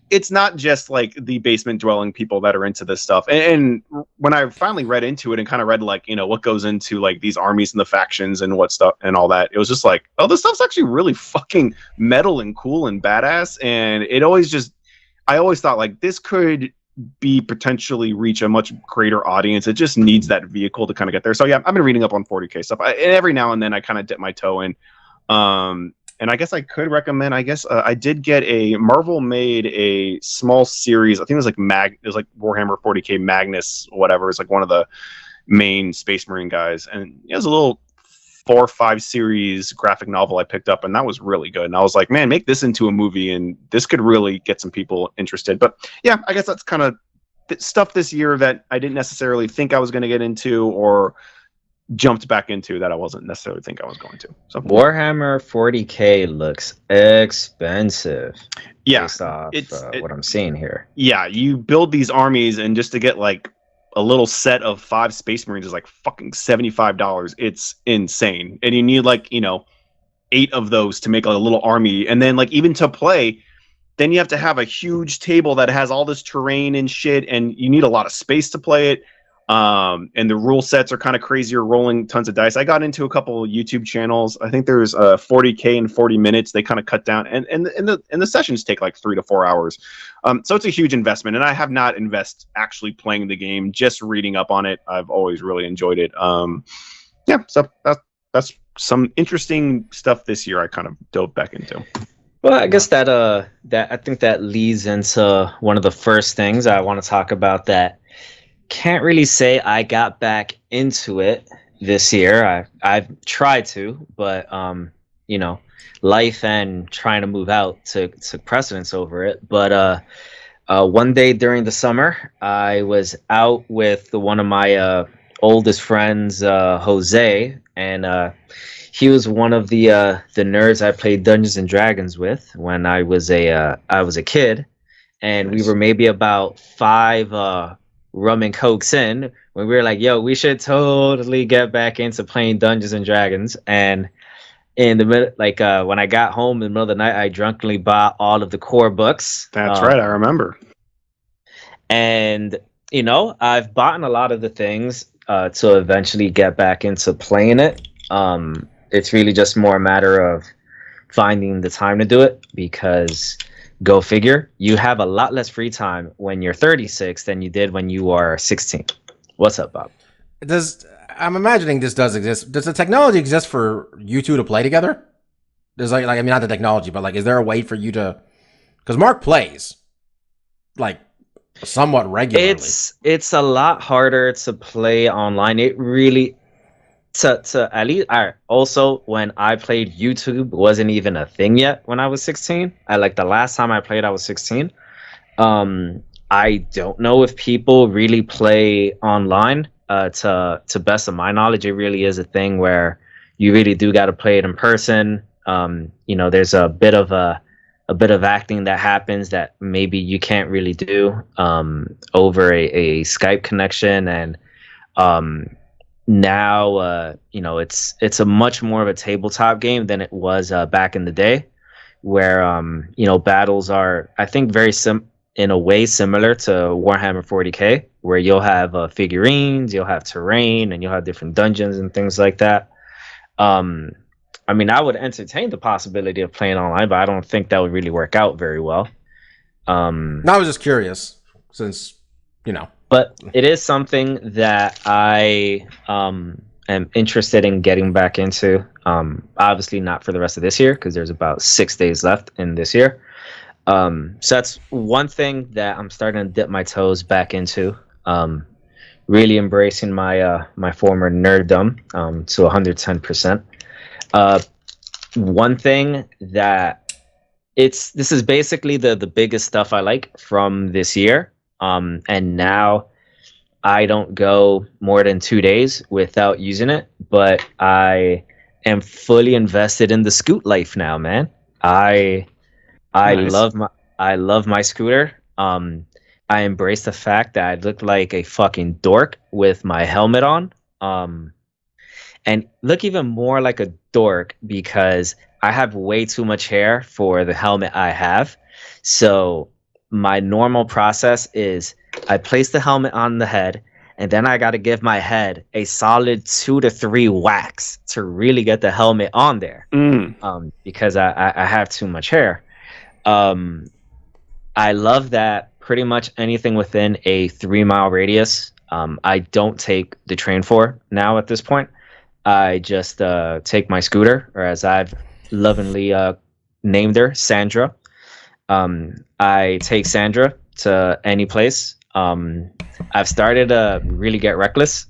It's not just like the basement dwelling people that are into this stuff. And when I finally read into it and kind of read like, what goes into like these armies and the factions and what stuff and all that, it was just like, oh, this stuff's actually really fucking metal and cool and badass. And I always thought like this could be potentially reach a much greater audience. It just needs that vehicle to kind of get there. So yeah, I've been reading up on 40K stuff. And every now and then I kind of dip my toe in. And I guess I could recommend. I did get Marvel made a small series. I think it was like it was like Warhammer 40K Magnus, whatever. It's like one of the main Space Marine guys, and it was a little 4 or 5 series graphic novel I picked up, and that was really good. And I was like, man, make this into a movie, and this could really get some people interested. But yeah, I guess that's kind of stuff this year that I didn't necessarily think I was going to get into, or jumped back into that I wasn't necessarily think I was going to. So Warhammer 40K looks expensive. Yeah, based off what I'm seeing here. Yeah, you build these armies, and just to get like a little set of 5 Space Marines is like fucking $75. It's insane, and you need like 8 of those to make like a little army, and then like even to play. Then you have to have a huge table that has all this terrain and shit, and you need a lot of space to play it. And the rule sets are kind of crazy. You're rolling tons of dice. I got into a couple YouTube channels. I think there's 40K in 40 minutes. They kind of cut down, and the sessions take like 3 to 4 hours. So it's a huge investment, and I have not invested actually playing the game, just reading up on it. I've always really enjoyed it. Yeah, so that's some interesting stuff this year. I kind of dove back into. Well, I guess that I think that leads into one of the first things I want to talk about. That can't really say I got back into it this year. I've tried to, but life and trying to move out took precedence over it. But one day during the summer, I was out with one of my oldest friends, Jose, and he was one of the nerds I played Dungeons and Dragons with when I was a kid, and we were maybe about 5 rum and cokes in when we were like, yo, we should totally get back into playing Dungeons and Dragons. And in the middle, like when I got home in the middle of the night, I drunkenly bought all of the core books. That's right, I remember. And I've bought a lot of the things to eventually get back into playing it. It's really just more a matter of finding the time to do it, because go figure, you have a lot less free time when you're 36 than you did when you are 16. What's up, Bob? I'm imagining this does exist. Does the technology exist for you two to play together? There's like I mean, not the technology, but like, is there a way for you to? Because Mark plays like somewhat regularly. It's a lot harder to play online. It really. To at least also when I played, YouTube wasn't even a thing yet when I was 16. The last time I played I was 16. I don't know if people really play online. To best of my knowledge, it really is a thing where you really do got to play it in person. There's a bit of acting that happens that maybe you can't really do over a Skype connection, and now it's a much more of a tabletop game than it was back in the day, where battles are, I think, in a way similar to Warhammer 40K, where you'll have figurines, you'll have terrain, and you'll have different dungeons and things like that. I mean, I would entertain the possibility of playing online, but I don't think that would really work out very well. No, I was just curious, since But it is something that I am interested in getting back into. Obviously, not for the rest of this year, because there's about 6 days left in this year. So that's one thing that I'm starting to dip my toes back into. Really embracing my former nerddom to 110%. One thing that this is basically the biggest stuff I like from this year. And now I don't go more than 2 days without using it, but I am fully invested in the scoot life now, man. I Nice. love my scooter. I embrace the fact that I look like a fucking dork with my helmet on. And look even more like a dork because I have way too much hair for the helmet I have. So my normal process is I place the helmet on the head, and then I got to give my head a solid 2 to 3 whacks to really get the helmet on there. Because I have too much hair. I love that pretty much anything within a 3-mile radius, I don't take the train for now at this point. I just take my scooter, or as I've lovingly named her, Sandra. I take Sandra to any place. I've started to really get reckless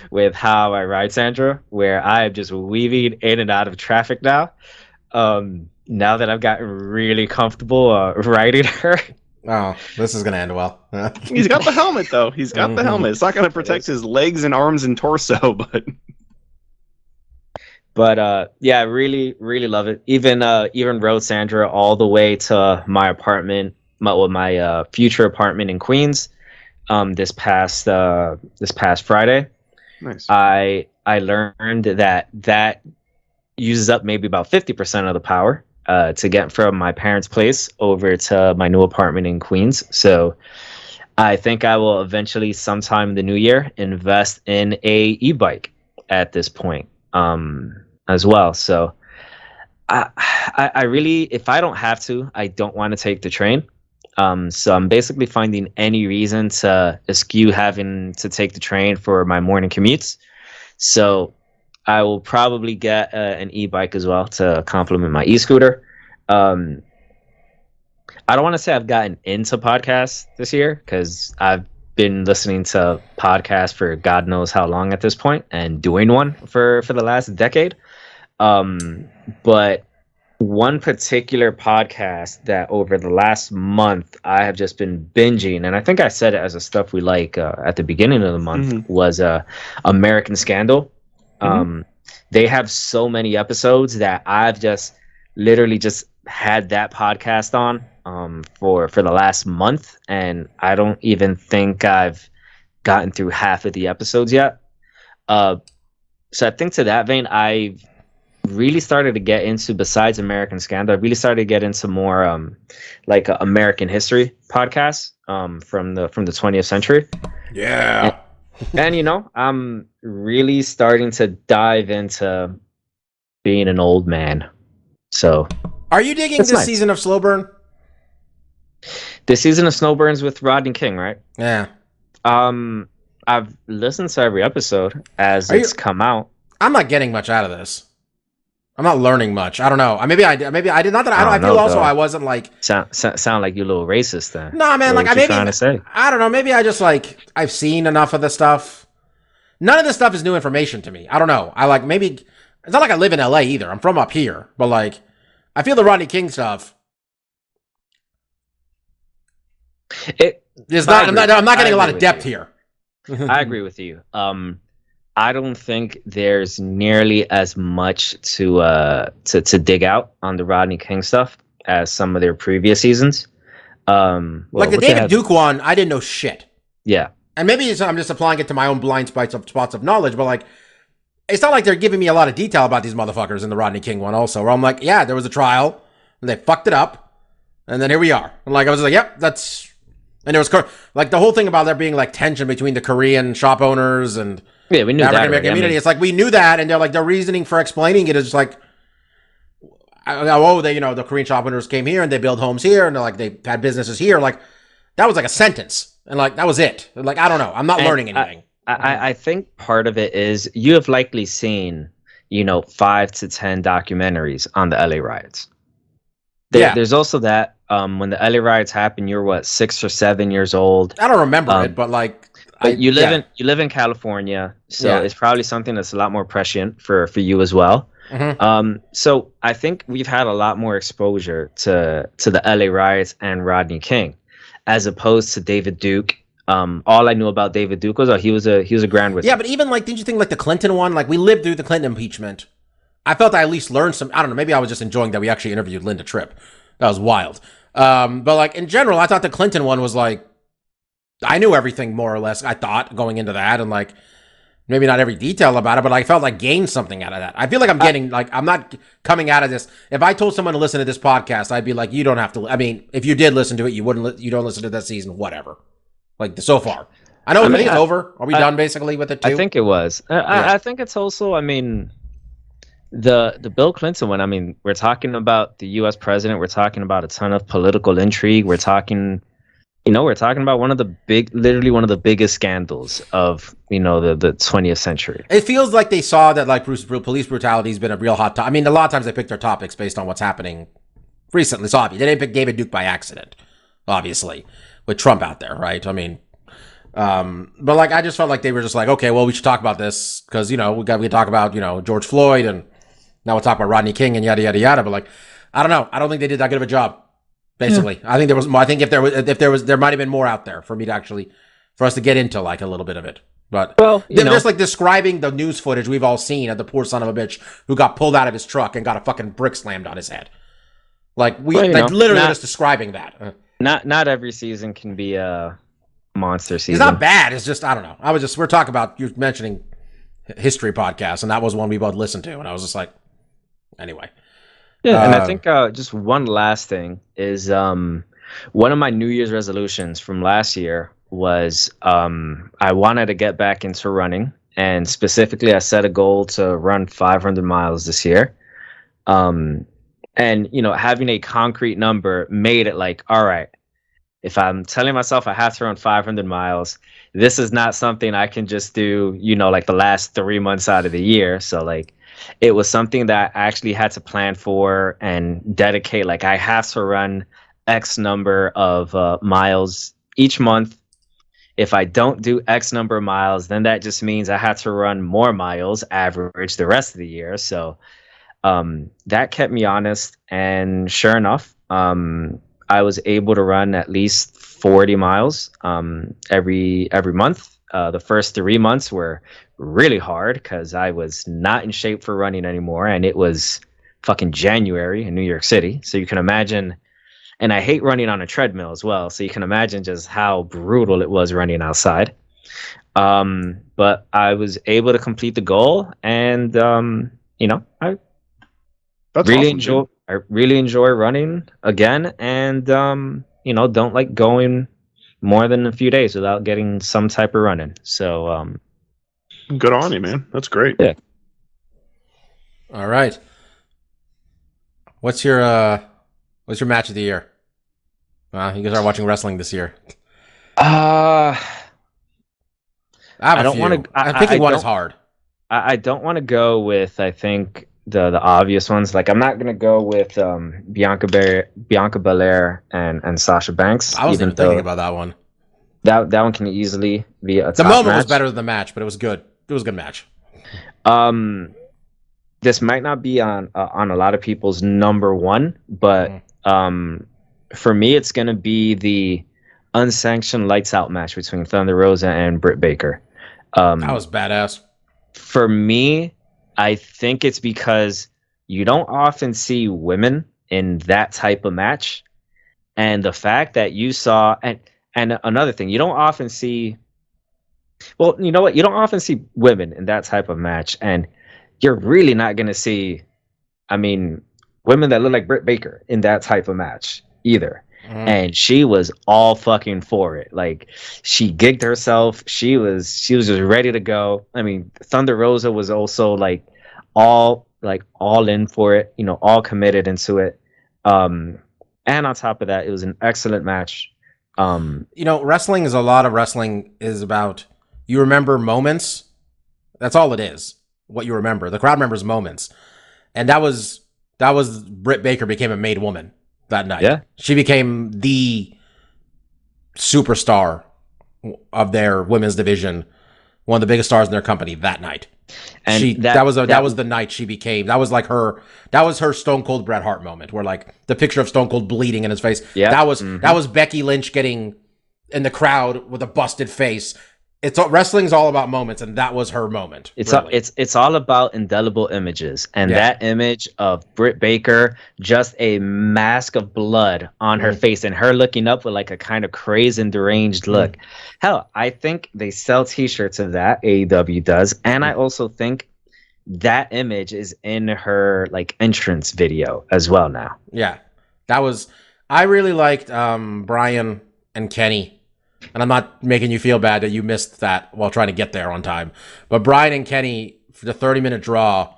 with how I ride Sandra, where I'm just weaving in and out of traffic now. Now that I've gotten really comfortable riding her. Oh, this is gonna end well. He's got the helmet, though. He's got the helmet. It's not going to protect his legs and arms and torso, but... But yeah, I really, really love it. Even rode Sandra all the way to my apartment, my future apartment in Queens. This past Friday. Nice. I learned that uses up maybe about 50% of the power to get from my parents' place over to my new apartment in Queens. So I think I will eventually, sometime in the new year, invest in a e-bike at this point. As well. So I really, if I don't have to, I don't want to take the train. So I'm basically finding any reason to eschew having to take the train for my morning commutes. So I will probably get an e-bike as well to complement my e-scooter. I don't want to say I've gotten into podcasts this year, because I've been listening to podcasts for God knows how long at this point, and doing one for the last decade. But one particular podcast that over the last month I have just been binging, and I think I said it as a stuff we like at the beginning of the month, was American Scandal. They have so many episodes that I've just literally just had that podcast on for the last month, and I don't even think I've gotten through half of the episodes yet. So I think to that vein, I've really started to get into, besides American Scandal, I really started to get into more like American history podcasts from the 20th century. Yeah. And I'm really starting to dive into being an old man. So Are you digging That's this nice. season of Slow Burn? this season of Snowburns with Rodney King, right? Yeah. I've listened to every episode as Are it's you- come out. I'm not getting much out of this. I'm not learning much. I don't know. Maybe I did. Not that I don't. I I don't feel know, also though. I wasn't like. Sound like you're a little racist then. Nah, man. What Like I you maybe. trying to say? I don't know. Maybe I just like I've seen enough of the stuff. None of this stuff is new information to me. I don't know. I like maybe it's not like I live in LA either. I'm from up here, but like I feel the Rodney King stuff is not. I'm not getting a lot of depth here. I agree with you. I don't think there's nearly as much to dig out on the Rodney King stuff as some of their previous seasons. Like the David Duke one, I didn't know shit. Yeah. and maybe I'm just applying it to my own blind spots of knowledge, but like, it's not like they're giving me a lot of detail about these motherfuckers in the Rodney King one also, where I'm like, yeah, there was a trial, and they fucked it up, and then here we are. And like, I was like, yep, that's, and there was, like, the whole thing about there being, like, tension between the Korean shop owners and Yeah, we knew the that. African American community. It's like, we knew that, and they're like, their reasoning for explaining it is just like, oh, they, the Korean shop owners came here and they build homes here and they're like, they had businesses here. Like, that was like a sentence. And like, that was it. Like, I don't know. I'm not learning anything. I think part of it is you have likely seen, 5 to 10 documentaries on the LA riots. There's also that when the LA riots happened, you're what, 6 or 7 years old. I don't remember it, but like, you live in California, so it's probably something that's a lot more prescient for you as well. Mm-hmm. So I think we've had a lot more exposure to the LA riots and Rodney King, as opposed to David Duke. All I knew about David Duke was he was a Grand Wizard. Yeah, but even like, didn't you think like the Clinton one? Like, we lived through the Clinton impeachment. I felt I at least learned some. I don't know. Maybe I was just enjoying that we actually interviewed Linda Tripp. That was wild. But like in general, I thought the Clinton one was like, I knew everything more or less. I thought going into that, and like, maybe not every detail about it, but I felt like gained something out of that. I feel like I'm getting like, I'm not coming out of this. If I told someone to listen to this podcast, I'd be like, you don't have to. I mean, if you did listen to it, you don't listen to that season, whatever. Like so far, I think it's over. Are we done basically with it too? I think it was. I think it's also. I mean, the Bill Clinton one. I mean, we're talking about the U.S. president. We're talking about a ton of political intrigue. We're talking. We're talking about literally one of the biggest scandals of, the 20th century. It feels like they saw that like police brutality has been a real hot topic. I mean, a lot of times they pick their topics based on what's happening recently. So obviously, they didn't pick David Duke by accident, obviously, with Trump out there, right? I mean, but like, I just felt like they were just like, okay, well, we should talk about this because, we talk about, George Floyd, and now we'll talk about Rodney King and yada, yada, yada. But like, I don't know. I don't think they did that good of a job. Basically, I think there was more. I think if there might have been more out there for us to get into like a little bit of it. But they're just like describing the news footage we've all seen of the poor son of a bitch who got pulled out of his truck and got a fucking brick slammed on his head. Like literally just describing that. Not every season can be a monster season. It's not bad. It's just, I don't know. We're talking about, you mentioning history podcasts, and that was one we both listened to, and I was just like, anyway. Yeah, and I think just one last thing is one of my New Year's resolutions from last year was I wanted to get back into running, and specifically I set a goal to run 500 miles this year. And having a concrete number made it like, all right, if I'm telling myself I have to run 500 miles, this is not something I can just do, like the last 3 months out of the year. So like, it was something that I actually had to plan for and dedicate. Like, I have to run X number of miles each month. If I don't do X number of miles, then that just means I have to run more miles average the rest of the year. So that kept me honest. And sure enough, I was able to run at least 40 miles every month. The first 3 months were really hard because I was not in shape for running anymore, and it was fucking January in New York City. So you can imagine, and I hate running on a treadmill as well. So you can imagine just how brutal it was running outside. But I was able to complete the goal, and I really enjoy running again, and don't like going more than a few days without getting some type of running. So good on you, man. That's great. Yeah. All right. What's your match of the year? You guys are watching wrestling this year. I don't want to. I'm thinking one is hard. I don't want to go with, I think, the obvious ones. Like, I'm not gonna go with Bianca Belair and Sasha Banks. I was even thinking about that one. That one can easily be a top The moment match. was better than the match, but it was good. It was a good match. This might not be on a lot of people's number one, but for me, it's gonna be the unsanctioned lights out match between Thunder Rosa and Britt Baker. That was badass. For me, I think it's because you don't often see women in that type of match, and the fact that you saw and another thing, you don't often see Well, you know what? You don't often see women in that type of match, and you're really not going to see, I mean, women that look like Britt Baker in that type of match either. And she was all fucking for it. Like, she gigged herself. She was just ready to go. I mean, Thunder Rosa was also all in for it, you know, all committed into it. And on top of that, it was an excellent match. You know, wrestling is a lot of wrestling is about, you remember moments. That's all it is. What you remember. The crowd remembers moments. And that was Britt Baker became a made woman that night. Yeah. She became the superstar of their women's division, one of the biggest stars in their company that night. And that was the night she became. That was her Stone Cold Bret Hart moment, where like the picture of Stone Cold bleeding in his face. Yeah. That was Becky Lynch getting in the crowd with a busted face. Wrestling's all about moments, and that was her moment. It's all about indelible images, and that image of Britt Baker, just a mask of blood on her face, and her looking up with like a kind of crazed and deranged look. Hell, I think they sell T-shirts of that. AEW does, and I also think that image is in her like entrance video as well now. Yeah, I really liked Brian and Kenny. And I'm not making you feel bad that you missed that while trying to get there on time. But Brian and Kenny, for the 30-minute draw,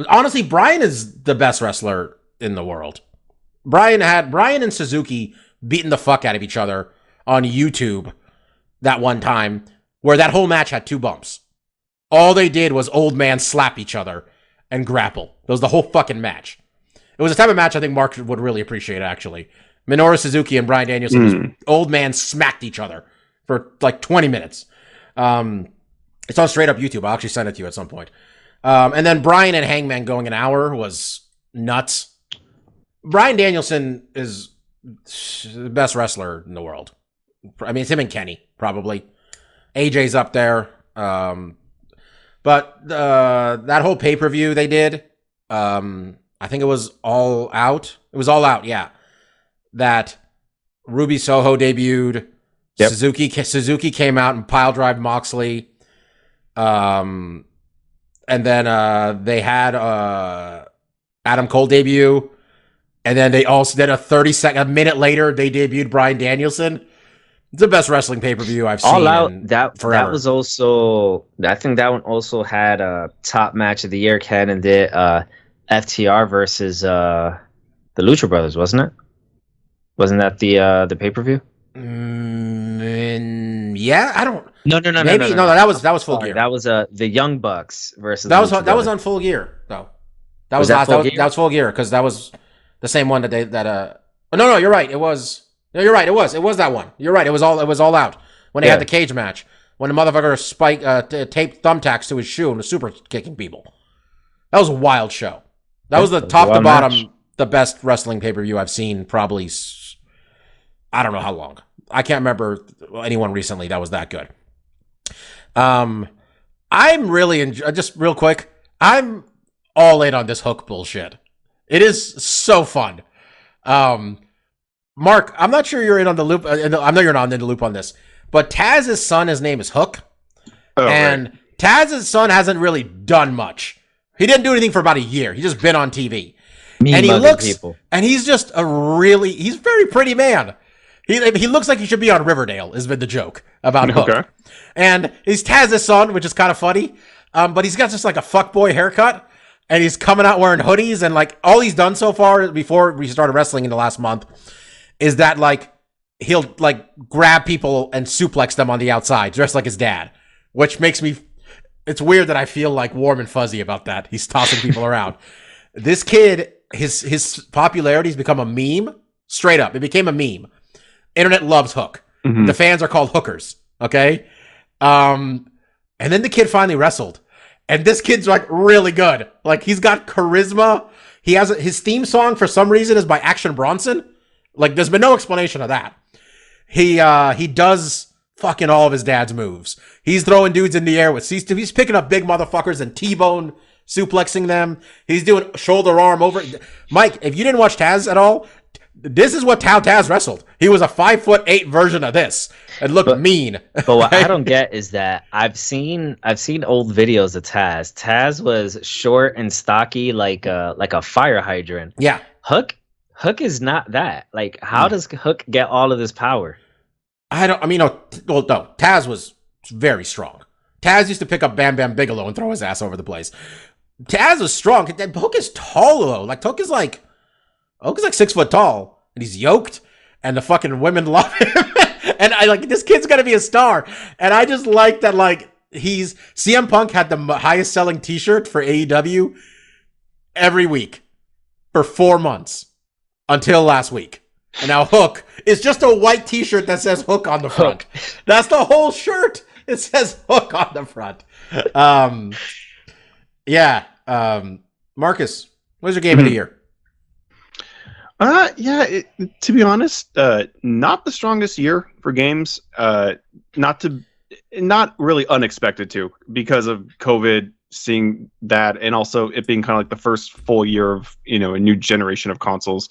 honestly, Brian is the best wrestler in the world. Brian and Suzuki beating the fuck out of each other on YouTube that one time, where that whole match had 2 bumps. All they did was old man slap each other and grapple. That was the whole fucking match. It was a type of match I think Mark would really appreciate, actually. Minoru Suzuki and Bryan Danielson, old man, smacked each other for like 20 minutes. It's on straight up YouTube. I'll actually send it to you at some point. And then Bryan and Hangman going an hour was nuts. Bryan Danielson is the best wrestler in the world. I mean, it's him and Kenny, probably. AJ's up there. But that whole pay-per-view they did, I think it was All Out. It was All Out, yeah. That Ruby Soho debuted. Yep. Suzuki came out and pile drived Moxley. And then they had Adam Cole debut. And then they also did a minute later, they debuted Bryan Danielson. It's the best wrestling pay-per-view I've seen. All Out, that was also, I think that one also had a top match of the year. Cannon did FTR versus the Lucha Brothers, wasn't it? Wasn't that the pay-per-view? Yeah, I don't. No. Maybe no. That was Full Gear. That was the Young Bucks versus. That was on Full Gear though. That was Full Gear because that was the same one that. No, you're right. It was. No, you're right. It was that one. You're right. It was all out when they had the cage match when the motherfucker taped thumbtacks to his shoe and was super kicking people. That was a wild show. That was the top to bottom, the best wrestling pay-per-view I've seen probably. I don't know how long. I can't remember anyone recently that was that good. I'm really just real quick. I'm all in on this Hook bullshit. It is so fun. Mark, I'm not sure you're in on the loop. I know you're not in the loop on this, but Taz's son, his name is Hook, and right. Taz's son hasn't really done much. He didn't do anything for about a year. He's just been on TV, and he looks, and he's just he's a very pretty man. He looks like he should be on Riverdale, has been the joke about Hook. Okay. And he's Taz's son, which is kind of funny. But he's got just like a fuckboy haircut. And he's coming out wearing hoodies. And like all he's done so far before we started wrestling in the last month is that like he'll like grab people and suplex them on the outside, dressed like his dad. Which makes me, it's weird that I feel like warm and fuzzy about that. He's tossing people around. This kid, his popularity has become a meme. Straight up. It became a meme. Internet loves Hook. Mm-hmm. The fans are called hookers. Okay. And then the kid finally wrestled. And this kid's like really good. Like he's got charisma. He has his theme song for some reason is by Action Bronson. Like there's been no explanation of that. He does fucking all of his dad's moves. He's throwing dudes in the air he's picking up big motherfuckers and T-bone suplexing them. He's doing shoulder arm over. Mike, if you didn't watch Taz at all, This is what Taz wrestled. He was a 5'8" version of this and looked mean. But what I don't get is that I've seen old videos of Taz. Taz was short and stocky like a fire hydrant. Yeah. Hook is not that. Like, how does Hook get all of this power? No, Taz was very strong. Taz used to pick up Bam Bam Bigelow and throw his ass over the place. Taz was strong. Hook is tall though. Like Hook is like 6 foot tall, and he's yoked, and the fucking women love him. And I like this kid's gonna be a star. And I just like that. Like CM Punk had the highest selling T-shirt for AEW every week for 4 months until last week. And now Hook is just a white T-shirt that says Hook on the front. That's the whole shirt. It says Hook on the front. Marcus, what's your game of the year? To be honest, not the strongest year for games. Not really unexpected to, because of COVID, seeing that, and also it being kind of like the first full year of a new generation of consoles.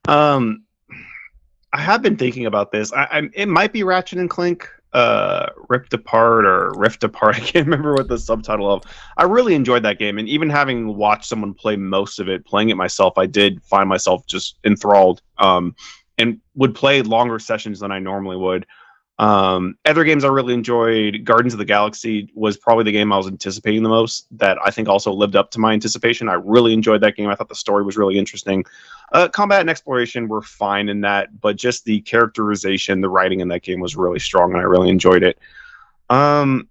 I have been thinking about this. It might be Ratchet and Clank, Ripped Apart or Rift Apart. I can't remember what the subtitle of. I really enjoyed that game, and even having watched someone play most of it, playing it myself, I did find myself just enthralled, and would play longer sessions than I normally would. Other games I really enjoyed, Guardians of the Galaxy was probably the game I was anticipating the most, that I think also lived up to my anticipation. I really enjoyed that game. I thought the story was really interesting. Combat and exploration were fine in that, but just the characterization, the writing in that game was really strong, and I really enjoyed it. Other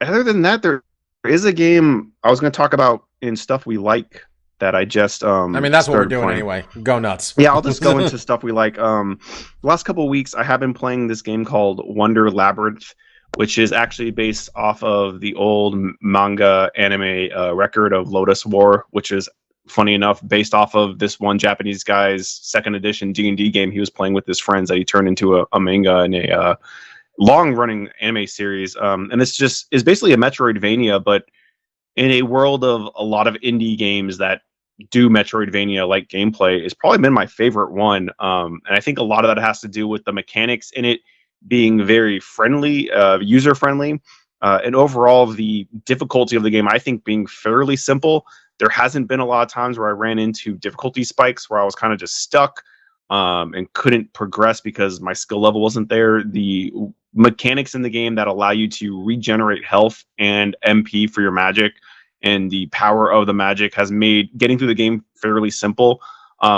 than that, there is a game I was going to talk about in stuff we like that I just that's what we're doing anyway. Go nuts. Yeah, I'll just go into stuff we like. The last couple of weeks I have been playing this game called Wonder Labyrinth, which is actually based off of the old manga anime record of Lotus War, which is, funny enough, based off of this one Japanese guy's 2nd edition D&D game he was playing with his friends that he turned into a manga and a long-running anime series. And this just is basically a Metroidvania, but in a world of a lot of indie games that do Metroidvania-like gameplay. It's probably been my favorite one. And I think a lot of that has to do with the mechanics in it being very friendly, user-friendly, and overall the difficulty of the game, I think, being fairly simple. There hasn't been a lot of times where I ran into difficulty spikes where I was kind of just stuck and couldn't progress because my skill level wasn't there. The mechanics in the game that allow you to regenerate health and MP for your magic, and the power of the magic has made getting through the game fairly simple,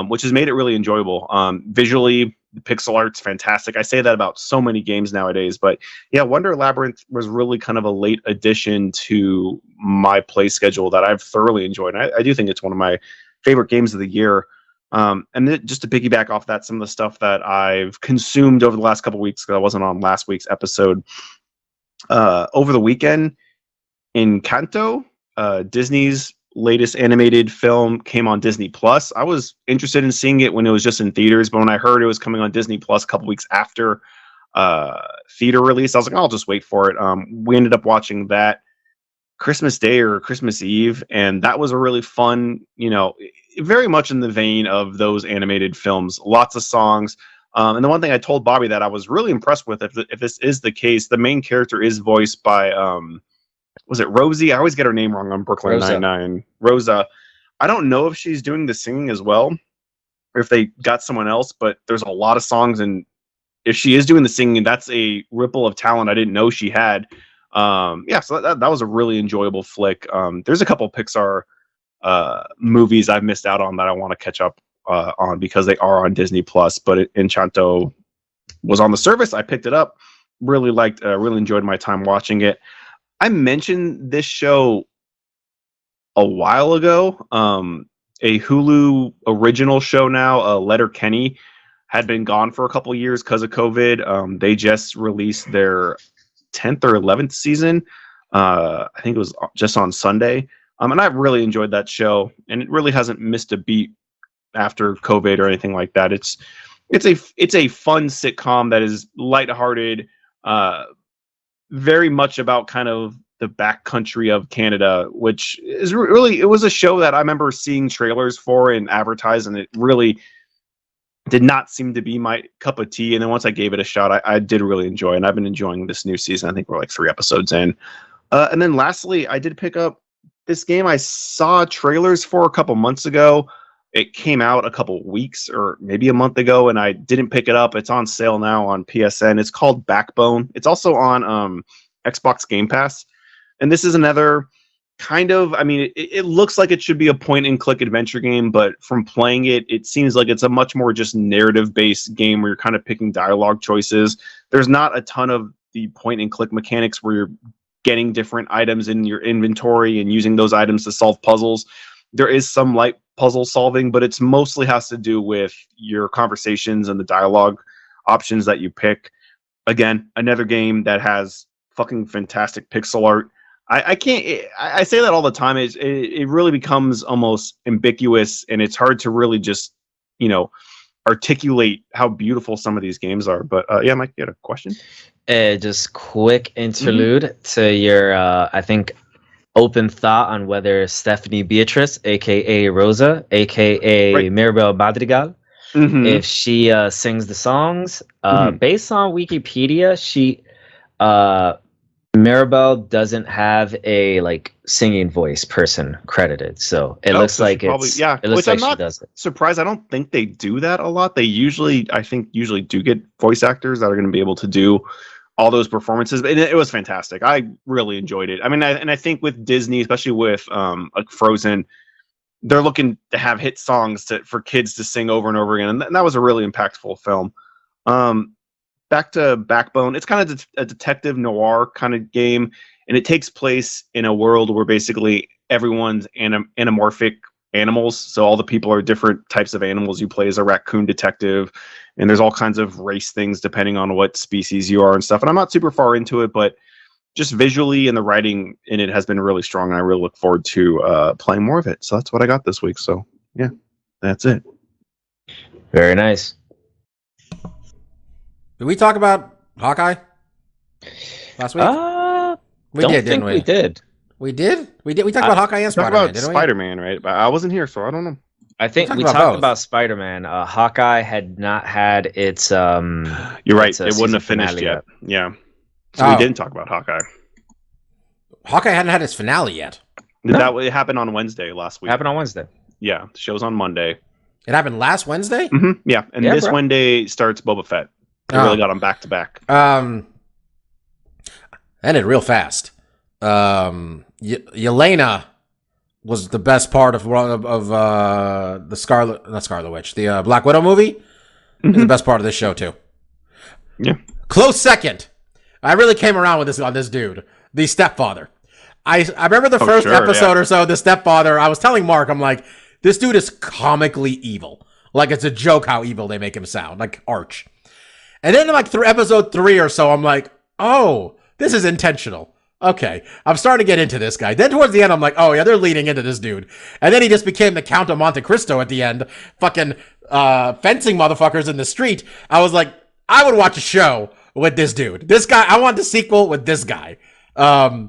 which has made it really enjoyable. Visually, the pixel art's fantastic. I say that about so many games nowadays, but yeah, Wonder Labyrinth was really kind of a late addition to my play schedule that I've thoroughly enjoyed. And I do think it's one of my favorite games of the year. And then just to piggyback off that, some of the stuff that I've consumed over the last couple of weeks, because I wasn't on last week's episode, over the weekend, Encanto, Disney's latest animated film, came on Disney Plus. I was interested in seeing it when it was just in theaters, but when I heard it was coming on Disney Plus a couple weeks after theater release, I was like, I'll just wait for it. We ended up watching that Christmas Day or Christmas Eve, and that was a really fun, very much in the vein of those animated films. Lots of songs. And the one thing I told Bobby that I was really impressed with, if this is the case, the main character is voiced by was it Rosie? I always get her name wrong on Brooklyn Nine-Nine. Rosa. I don't know if she's doing the singing as well, or if they got someone else, but there's a lot of songs, and if she is doing the singing, that's a ripple of talent I didn't know she had. So that was a really enjoyable flick. There's a couple Pixar movies I've missed out on that I want to catch up on because they are on Disney Plus, but Enchanto was on the service. I picked it up. Really enjoyed my time watching it. I mentioned this show a while ago. A Hulu original show now, Letterkenny, had been gone for a couple years because of COVID. They just released their 10th or 11th season. I think it was just on Sunday. And I've really enjoyed that show, and it really hasn't missed a beat after COVID or anything like that. It's a fun sitcom that is lighthearted, very much about kind of the backcountry of Canada, which is really, it was a show that I remember seeing trailers for and advertised, and it really did not seem to be my cup of tea. And then once I gave it a shot, I did really enjoy it. And I've been enjoying this new season. I think we're like 3 episodes in. And then lastly, I did pick up this game I saw trailers for a couple months ago. It came out a couple weeks or maybe a month ago, and I didn't pick it up. It's on sale now on PSN. It's called Backbone. It's also on Xbox Game Pass. And this is another kind of, I mean, it looks like it should be a point-and-click adventure game, but from playing it, it seems like it's a much more just narrative-based game where you're kind of picking dialogue choices. There's not a ton of the point-and-click mechanics where you're getting different items in your inventory and using those items to solve puzzles. There is some light puzzle solving, but it's mostly has to do with your conversations and the dialogue options that you pick. Again, another game that has fucking fantastic pixel art. I say that all the time. It really becomes almost ambiguous, and it's hard to really just, articulate how beautiful some of these games are. But yeah, Mike, you had a question? Just quick interlude to your, I think, open thought on whether Stephanie Beatrice, aka Rosa, aka Mirabel Madrigal, if she sings the songs. Based on Wikipedia, Mirabel doesn't have a singing voice person credited, so it looks like it's probably, it looks like she does it. Surprised. I don't think they do that a lot. They usually do get voice actors that are going to be able to do all those performances, but it was fantastic. I really enjoyed it. I mean, I think with Disney, especially with Frozen, they're looking to have hit songs for kids to sing over and over again, and that was a really impactful film. Back to Backbone, it's kind of a detective noir kind of game, and it takes place in a world where basically everyone's anamorphic animals. So all the people are different types of animals. You play as a raccoon detective, and there's all kinds of race things depending on what species you are and stuff. And I'm not super far into it, but just visually and the writing in it has been really strong, and I really look forward to playing more of it. So that's what I got this week. So yeah, that's it. Very nice. Did we talk about Hawkeye last week? We did, didn't we? We did. We did? We talked about Hawkeye and Spider-Man, didn't we? Spider-Man, right? But I wasn't here, so I don't know. I think we talked about Spider-Man. Hawkeye had not had its You're right. It wouldn't have finished yet. Yeah. So we didn't talk about Hawkeye. Hawkeye hadn't had its finale yet. No. It happened on Wednesday last week. Happened on Wednesday. Yeah. The show's on Monday. It happened last Wednesday? Mm-hmm. Yeah. And this Wednesday starts Boba Fett. They really got them back to back. Ended real fast. Yelena was the best part of the not Scarlet Witch, the Black Widow movie. Is the best part of this show too. Yeah. Close second. I really came around with this on this dude, the stepfather. I remember the first episode or so. The stepfather. I was telling Mark, I'm like, this dude is comically evil. Like it's a joke how evil they make him sound, like Arch. And then episode 3 or so, I'm like, oh, this is intentional. Okay, I'm starting to get into this guy. Then towards the end, I'm like, oh yeah, they're leading into this dude. And then he just became the Count of Monte Cristo at the end, fucking fencing motherfuckers in the street. I was like, I would watch a show with this dude. This guy, I want the sequel with this guy. Yelena,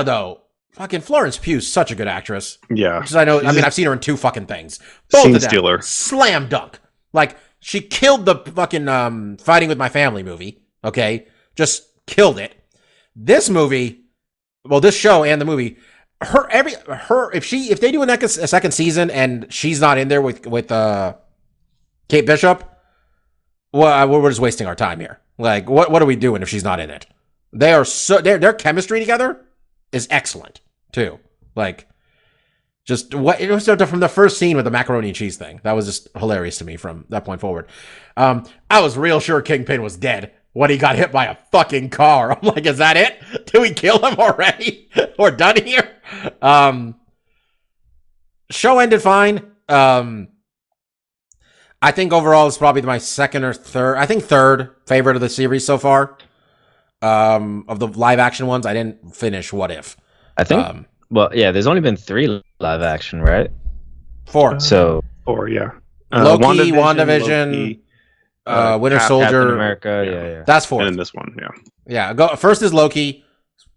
though, fucking Florence Pugh's such a good actress. Yeah. Because I've seen her in 2 fucking things. Both Scene of them. Stealer. Slam dunk. She killed the fucking Fighting with My Family movie. Okay? Just killed it. This movie, this show and the movie, if they do a second season and she's not in there with Kate Bishop, well, we're just wasting our time here. What are we doing if she's not in it? They are their chemistry together is excellent too. Just what it was from the first scene with the macaroni and cheese thing. That was just hilarious to me from that point forward. I was real sure Kingpin was dead when he got hit by a fucking car. I'm like, is that it? Did we kill him already? We're done here? Show ended fine. I think overall it's probably my second or third favorite of the series so far. Of the live action ones, I didn't finish What If. I think. There's only been 3 live action, right? 4. 4, yeah. Loki, WandaVision, Winter Soldier, Captain America, yeah. That's 4. And then this one, yeah. Yeah, first is Loki.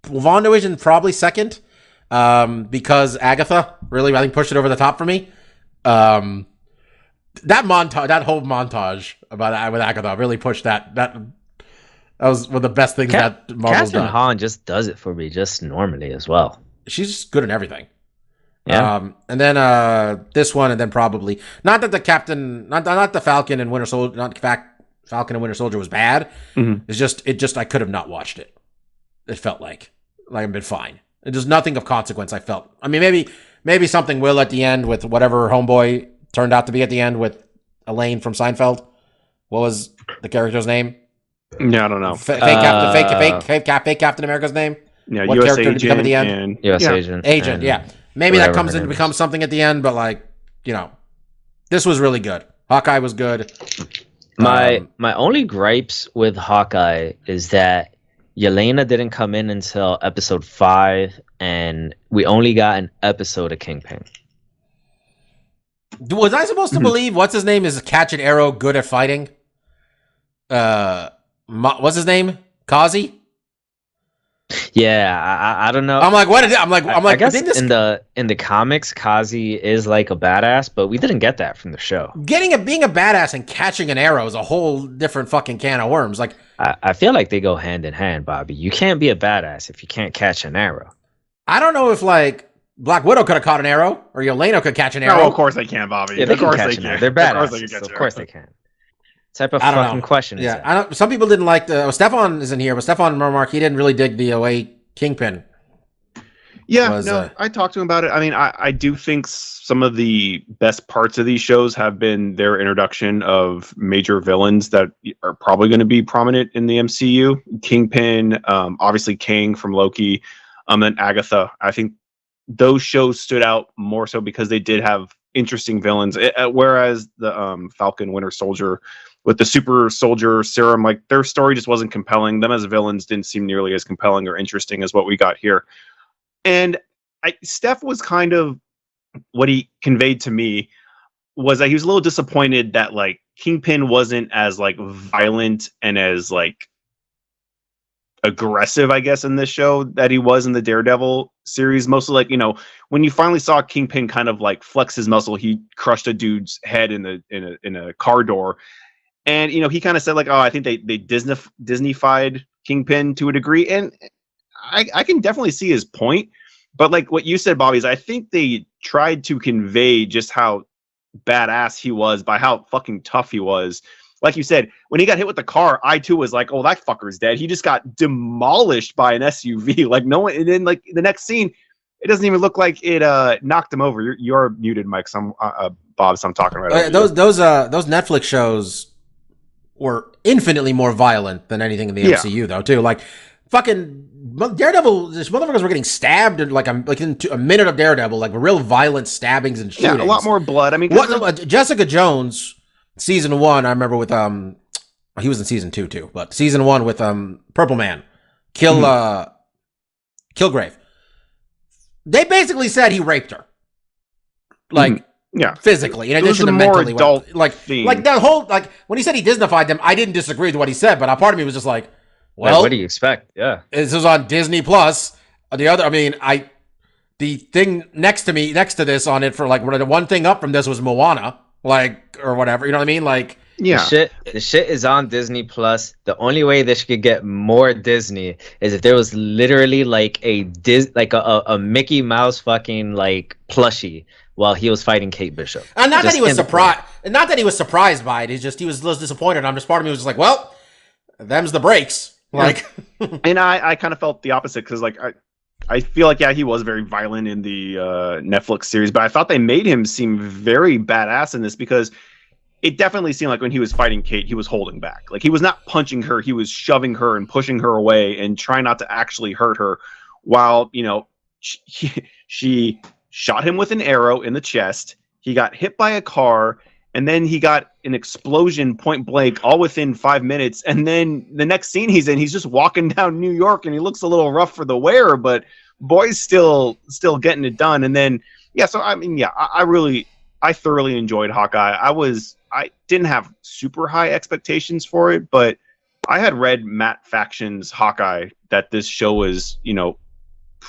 WandaVision probably second, because Agatha really, I think, pushed it over the top for me. that whole montage about with Agatha really pushed that. That was one of the best things that Marvel's Catherine done. Hahn just does it for me, just normally as well. She's just good at everything. Yeah. And then this one, and then probably not that the Captain, not the Falcon and Winter Soldier, Falcon and Winter Soldier was bad. Mhm. It's just I could have not watched it. It felt like I've been fine. There's nothing of consequence. I felt. I mean, maybe something will at the end with whatever Homeboy turned out to be at the end with Elaine from Seinfeld. What was the character's name? Yeah, I don't know. Fake Captain America's name. Yeah, What US character did agent become at the end? and U.S. yeah. agent. and Yeah. Maybe that whatever comes her in name becomes is. something at the end, but like, this was really good. Hawkeye was good. My only gripes with Hawkeye is that Yelena didn't come in until episode 5, and we only got an episode of Kingpin. Was I supposed to believe what's his name is Catch an Arrow good at fighting? What's his name? Kazi? Yeah, I don't know. I'm like, what? I guess in the comics, Kazi is like a badass, but we didn't get that from the show. being a badass and catching an arrow is a whole different fucking can of worms. Like, I feel like they go hand in hand, Bobby. You can't be a badass if you can't catch an arrow. I don't know if like Black Widow could have caught an arrow or Yelena could catch an arrow. No, of course they can, Bobby. Yeah, they of can course catch they an arrow. can. They're Of course badass. they can catch Of an course arrow. they can. Type of I don't fucking know. question is Yeah, that? I don't. Some people didn't like the. Stefan isn't here, but Stefan remarked he didn't really dig the away Kingpin. Yeah, I talked to him about it. I mean, I do think some of the best parts of these shows have been their introduction of major villains that are probably going to be prominent in the MCU. Kingpin, obviously Kang from Loki, and Agatha. I think those shows stood out more so because they did have interesting villains. Whereas the Falcon Winter Soldier with the super soldier serum, like their story just wasn't compelling. Them as villains didn't seem nearly as compelling or interesting as what we got here. And Steph was kind of what he conveyed to me was that he was a little disappointed that like Kingpin wasn't as like violent and as like aggressive, I guess, in this show that he was in the Daredevil series. Mostly like, when you finally saw Kingpin kind of like flex his muscle, he crushed a dude's head in a car door. And, he kind of said like, oh, I think they Disney-fied Kingpin to a degree. And I can definitely see his point, but like what you said, Bobby, is I think they tried to convey just how badass he was by how fucking tough he was. Like you said, when he got hit with the car, I too was like, oh, that fucker's dead. He just got demolished by an SUV. Like no one, and then like the next scene, it doesn't even look like it knocked him over. You're muted, Mike. Bob, so I'm talking right over Those Netflix shows were infinitely more violent than anything in the MCU, though. Too like. Fucking Daredevil, this motherfuckers were getting stabbed in like into a minute of Daredevil, like real violent stabbings and shootings. Yeah, a lot more blood. I mean, Jessica Jones, season 1, I remember with he was in season 2 too, but season 1 with Purple Man, Kilgrave. They basically said he raped her, like physically. In addition to mentally, adult like that whole like when he said he Disneyfied them, I didn't disagree with what he said, but a part of me was just like. Well, what do you expect? Yeah, this is on Disney Plus. The thing next to this on it for like the one thing up from this was Moana, like or whatever. You know what I mean? Like, yeah, the shit is on Disney Plus. The only way this could get more Disney is if there was literally like a Mickey Mouse fucking like plushie while he was fighting Kate Bishop. And not that he was surprised. Not that he was surprised by it. It's just he was disappointed. I'm just part of me was just like, well, them's the breaks. Like, and I kind of felt the opposite because like I feel like he was very violent in the Netflix series, but I thought they made him seem very badass in this because it definitely seemed like when he was fighting Kate, he was holding back. Like he was not punching her, he was shoving her and pushing her away and trying not to actually hurt her. While she shot him with an arrow in the chest, he got hit by a car. And then he got an explosion point blank all within 5 minutes. And then the next scene he's in, he's just walking down New York and he looks a little rough for the wearer, but boy's still getting it done. And then, so I mean, I thoroughly enjoyed Hawkeye. I didn't have super high expectations for it, but I had read Matt Faction's Hawkeye that this show was,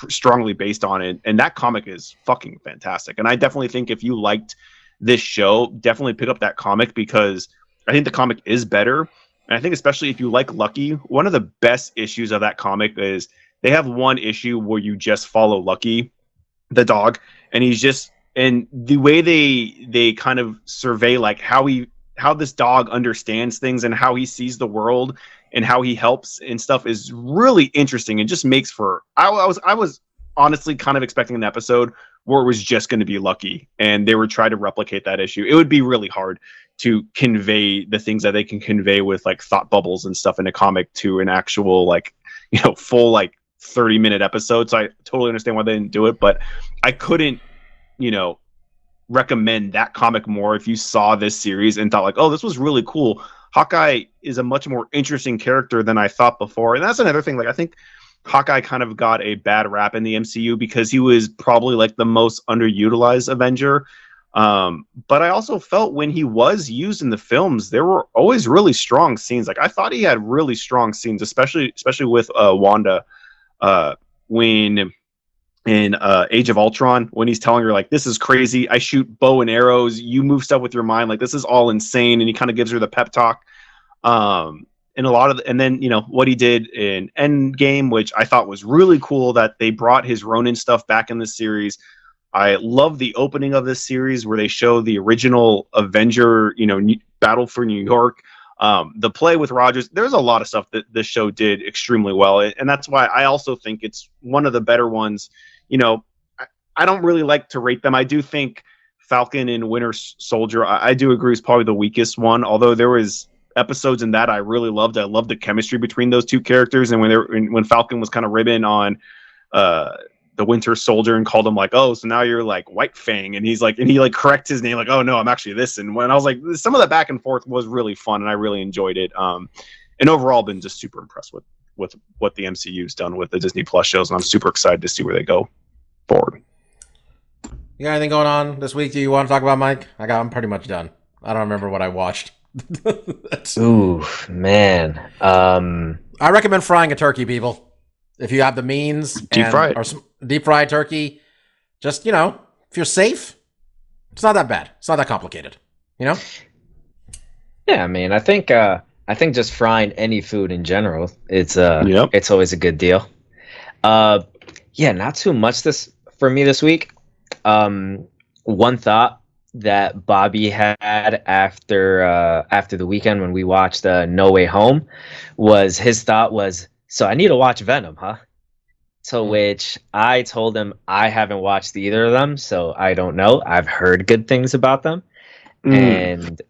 strongly based on it. And that comic is fucking fantastic. And I definitely think if you liked this show, definitely pick up that comic, because I think the comic is better. And I think especially if you like Lucky, one of the best issues of that comic is they have one issue where you just follow Lucky, the dog, and and the way they kind of survey like how this dog understands things and how he sees the world and how he helps and stuff is really interesting. It just makes for I was honestly kind of expecting an episode where it was just going to be Lucky and they were trying to replicate that issue. It would be really hard to convey the things that they can convey with like thought bubbles and stuff in a comic to an actual like, full like 30-minute episode. So I totally understand why they didn't do it, but I couldn't, recommend that comic more if you saw this series and thought like, oh, this was really cool. Hawkeye is a much more interesting character than I thought before. And that's another thing. Like, I think Hawkeye kind of got a bad rap in the MCU because he was probably like the most underutilized Avenger. But I also felt when he was used in the films, there were always really strong scenes. Like, I thought he had really strong scenes, especially with Wanda, when in Age of Ultron, when he's telling her like, this is crazy, I shoot bow and arrows, you move stuff with your mind, like this is all insane, and he kind of gives her the pep talk. And a lot of and then what he did in Endgame, which I thought was really cool, that they brought his Ronin stuff back in the series. I love the opening of this series where they show the original Avenger, Battle for New York. The play with Rogers, there's a lot of stuff that this show did extremely well, and that's why I also think it's one of the better ones. I don't really like to rate them. I do think Falcon and Winter Soldier, I do agree, is probably the weakest one, although there was episodes in that I really loved. I loved the chemistry between those two characters, and when Falcon was kind of ribbing on the Winter Soldier and called him like, oh, so now you're like White Fang, and he corrects his name like, oh no, I'm actually this. And when I was like, some of the back and forth was really fun, and I really enjoyed it. And overall, been just super impressed with what the MCU's done with the Disney Plus shows, and I'm super excited to see where they go forward. You got anything going on this week? Do you want to talk about, Mike? I'm pretty much done. I don't remember what I watched. Ooh, man. I recommend frying a turkey, people. If you have the means, deep fried, or some deep fried turkey, just if you're safe, it's not that bad. It's not that complicated. Yeah, I mean, I think just frying any food in general, it's always a good deal. Yeah, not too much for me this week. One thought that Bobby had after the weekend when we watched No Way Home was, his thought was, so I need to watch Venom, huh? To which I told him I haven't watched either of them, so I don't know. I've heard good things about them. And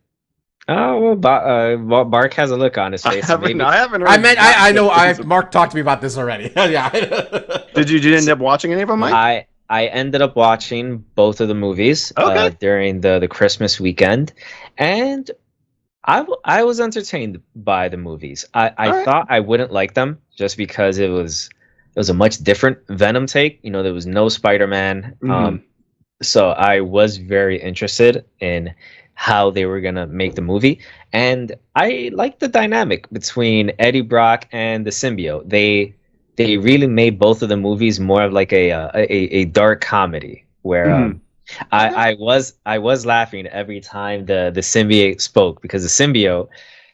Mark has a look on his face. I haven't heard. I know. Mark talked to me about this already. Yeah. Did you end up watching any of them, Mike? I ended up watching both of the movies during the Christmas weekend, and I was entertained by the movies. I thought I wouldn't like them just because it was a much different Venom take. There was no Spider-Man. Mm-hmm. So I was very interested in how they were gonna make the movie, and I liked the dynamic between Eddie Brock and the symbiote. They really made both of the movies more of like a dark comedy where I was laughing every time the symbiote spoke, because the symbiote,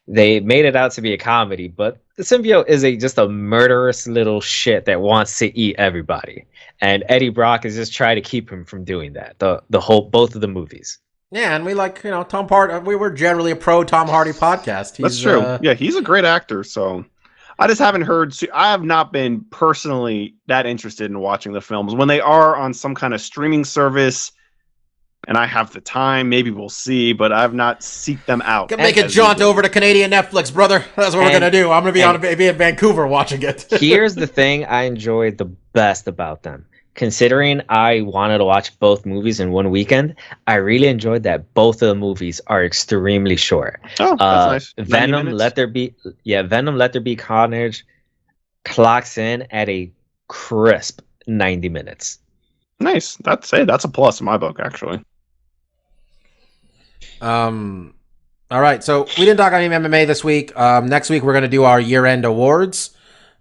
they made it out to be a comedy, but the symbiote is just a murderous little shit that wants to eat everybody, and Eddie Brock is just trying to keep him from doing that. Both of the movies. Yeah, and we like Tom Hardy. We were generally a pro Tom Hardy podcast. That's true. Yeah, he's a great actor. So I just haven't heard. I have not been personally that interested in watching the films when they are on some kind of streaming service, and I have the time. Maybe we'll see, but I've not seeked them out. Can make a jaunt over to Canadian Netflix, brother. That's what we're gonna do. I'm gonna be in Vancouver watching it. Here's the thing I enjoyed the best about them. Considering I wanted to watch both movies in one weekend, I really enjoyed that both of the movies are extremely short. Oh, that's nice. Venom, Let There Be Carnage clocks in at a crisp 90 minutes. Nice. That's a plus in my book, actually. All right, so we didn't talk any MMA this week. Next week we're gonna do our year-end awards.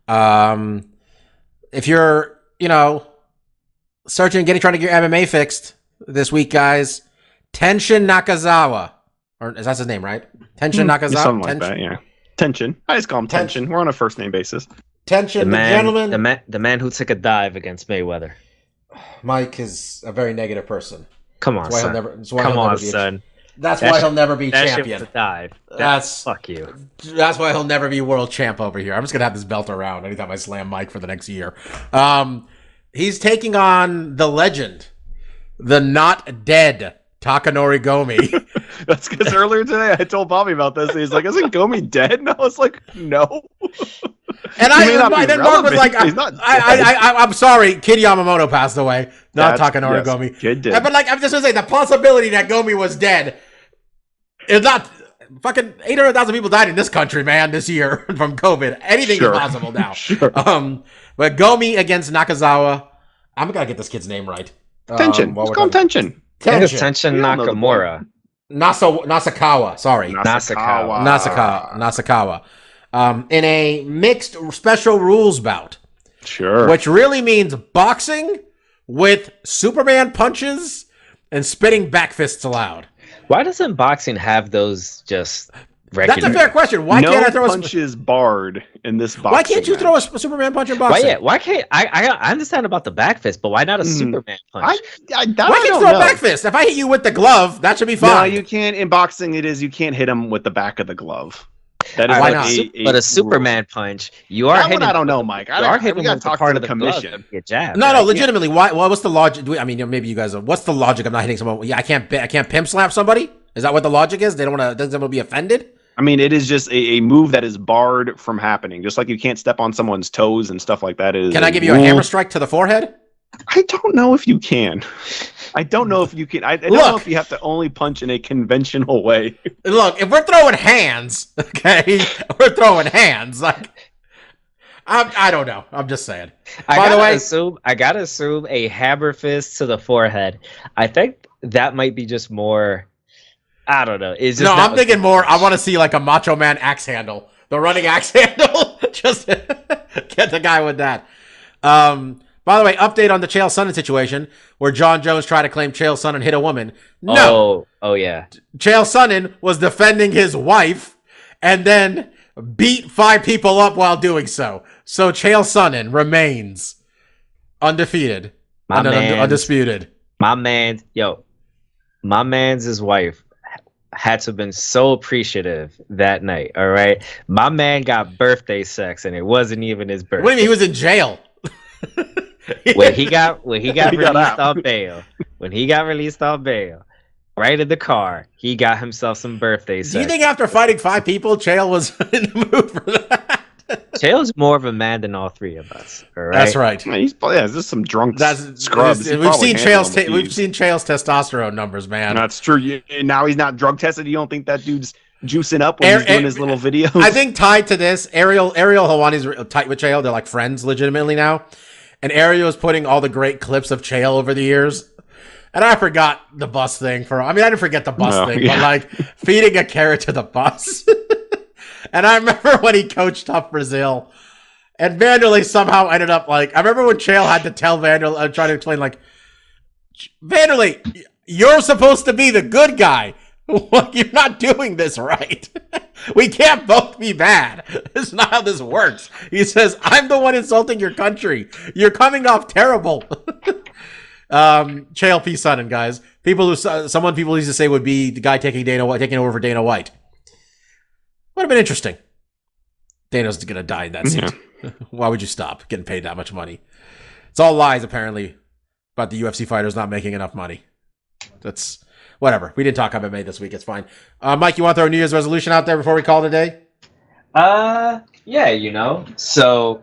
If you're, trying to get your MMA fixed this week, guys, Tenshin Nakazawa. Or is that his name, right? Tenshin Nakazawa? Something like that, yeah. Tension. I just call him Tension. We're on a first name basis. Tenshin, The man, gentleman. the man who took a dive against Mayweather. Mike is a very negative person. Come on, That's why son. he'll never be son. That's why he'll never be That shit champion. was a dive. Fuck you. That's why he'll never be world champ over here. I'm just gonna have this belt around anytime I slam Mike for the next year. He's taking on the legend, the not dead Takanori Gomi. That's because earlier today I told Bobby about this. And he's like, "Isn't Gomi dead?" And I was like, "No." And then Mark was like, I'm sorry, Kid Yamamoto passed away, not Takanori Gomi. Kid did. But like, I'm just gonna say the possibility that Gomi was dead is not. Fucking 800,000 people died in this country, man, this year from COVID. Anything is possible now. But Gomi against Nakazawa. I'm gonna get this kid's name right. Tension. Let's call him Tension. Tenshin Nakamura. Nasakawa. Sorry. Nasakawa. In a mixed special rules bout. Sure. Which really means boxing with Superman punches and spitting back fists allowed. Why doesn't boxing have those just regular? That's a fair question. Why can't I throw punches barred in this boxing? Why can't you throw a Superman punch in boxing? Why can't I understand about the back fist, but why not a Superman punch? Why can't you throw a back fist? If I hit you with the glove, that should be fine. No, you can't. In boxing, you can't hit him with the back of the glove. That is why not? But a Superman punch, you are hitting. I don't know, Mike. You are hitting with talk part to of the commission. Jab, no, legitimately. Why? What's the logic? I mean, maybe you guys. What's the logic of not hitting someone? Yeah, I can't pimp slap somebody. Is that what the logic is? They don't want to. Doesn't want to be offended. I mean, it is just a move that is barred from happening. Just like you can't step on someone's toes and stuff like that. Can I give you a hammer strike to the forehead? I don't know if you can. I don't know if you can. I don't know if you have to only punch in a conventional way. Look, if we're throwing hands, okay, we're throwing hands. Like, I don't know. I'm just saying. By the way, I gotta assume a hammer fist to the forehead. I think that might be just more. I don't know. I'm thinking more. I want to see like a Macho Man axe handle, the running axe handle. Just get the guy with that. By the way, update on the Chael Sonnen situation where John Jones tried to claim Chael Sonnen hit a woman. No. Oh yeah. Chael Sonnen was defending his wife and then beat 5 people up while doing so. So Chael Sonnen remains undefeated. Undisputed. My man's wife had to have been so appreciative that night, all right? My man got birthday sex and it wasn't even his birthday. What do you mean? He was in jail. When he got released on bail, right in the car, he got himself some birthday sex. Do you think after fighting 5 people, Chael was in the mood for that? Chael's more of a man than all 3 of us. All right? That's right. He's just some drunk scrubs. We've seen Chael's testosterone numbers, man. That's true. Now he's not drug tested. You don't think that dude's juicing up when he's doing his little videos? I think tied to this, Ariel Helwani's tight with Chael. They're like friends legitimately now. And Ariel is putting all the great clips of Chael over the years. And I forgot the bus thing I didn't forget the bus thing, but like feeding a carrot to the bus. And I remember when he coached Tough Brazil, and Vanderlei somehow ended up like, I remember when Chael had to tell Vanderlei, trying to explain like, Vanderlei, you're supposed to be the good guy. You're not doing this right. We can't both be bad. This is not how this works. He says, I'm the one insulting your country. You're coming off terrible. Chael P. Sonnen, guys. People used to say would be the guy taking over for Dana White. Would have been interesting. Dana's gonna die in that seat. Yeah. Why would you stop getting paid that much money? It's all lies, apparently, about the UFC fighters not making enough money. That's whatever. We didn't talk MMA this week. It's fine. Mike, you want to throw a New Year's resolution out there before we call it a day? Yeah, So,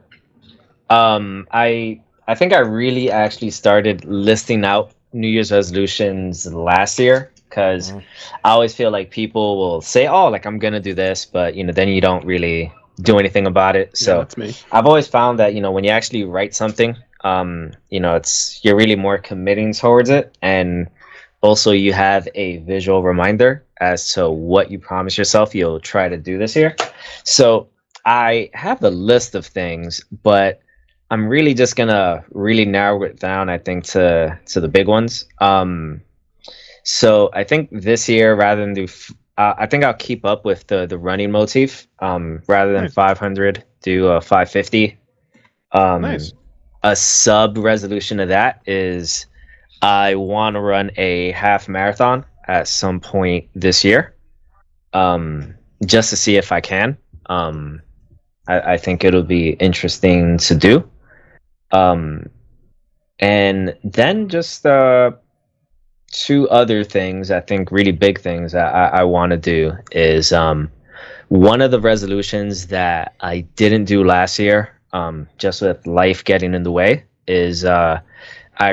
I think I really actually started listing out New Year's resolutions last year. Because I always feel like people will say, "Oh, like I'm gonna do this," but then you don't really do anything about it. So that's me. I've always found that when you actually write something, you're really more committing towards it, and also you have a visual reminder as to what you promise yourself you'll try to do this year. So I have a list of things, but I'm really just gonna really narrow it down. I think to the big ones. So I think this year, rather than I think I'll keep up with the running motif. Rather than Nice. 500, do 550. Nice. A sub resolution of that is I want to run a half marathon at some point this year, just to see if I can. I think it'll be interesting to do. And then just two other things, I think really big things that I want to do is one of the resolutions that I didn't do last year, just with life getting in the way, is I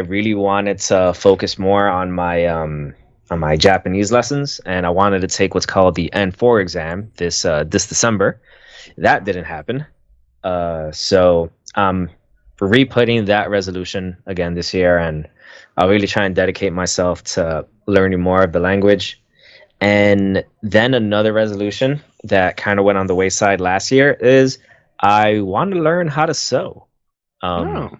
really wanted to focus more on my Japanese lessons, and I wanted to take what's called the N4 exam this December. That didn't happen, so for re-putting that resolution again this year, and I'll really try and dedicate myself to learning more of the language. And then another resolution that kind of went on the wayside last year is I want to learn how to sew. Oh.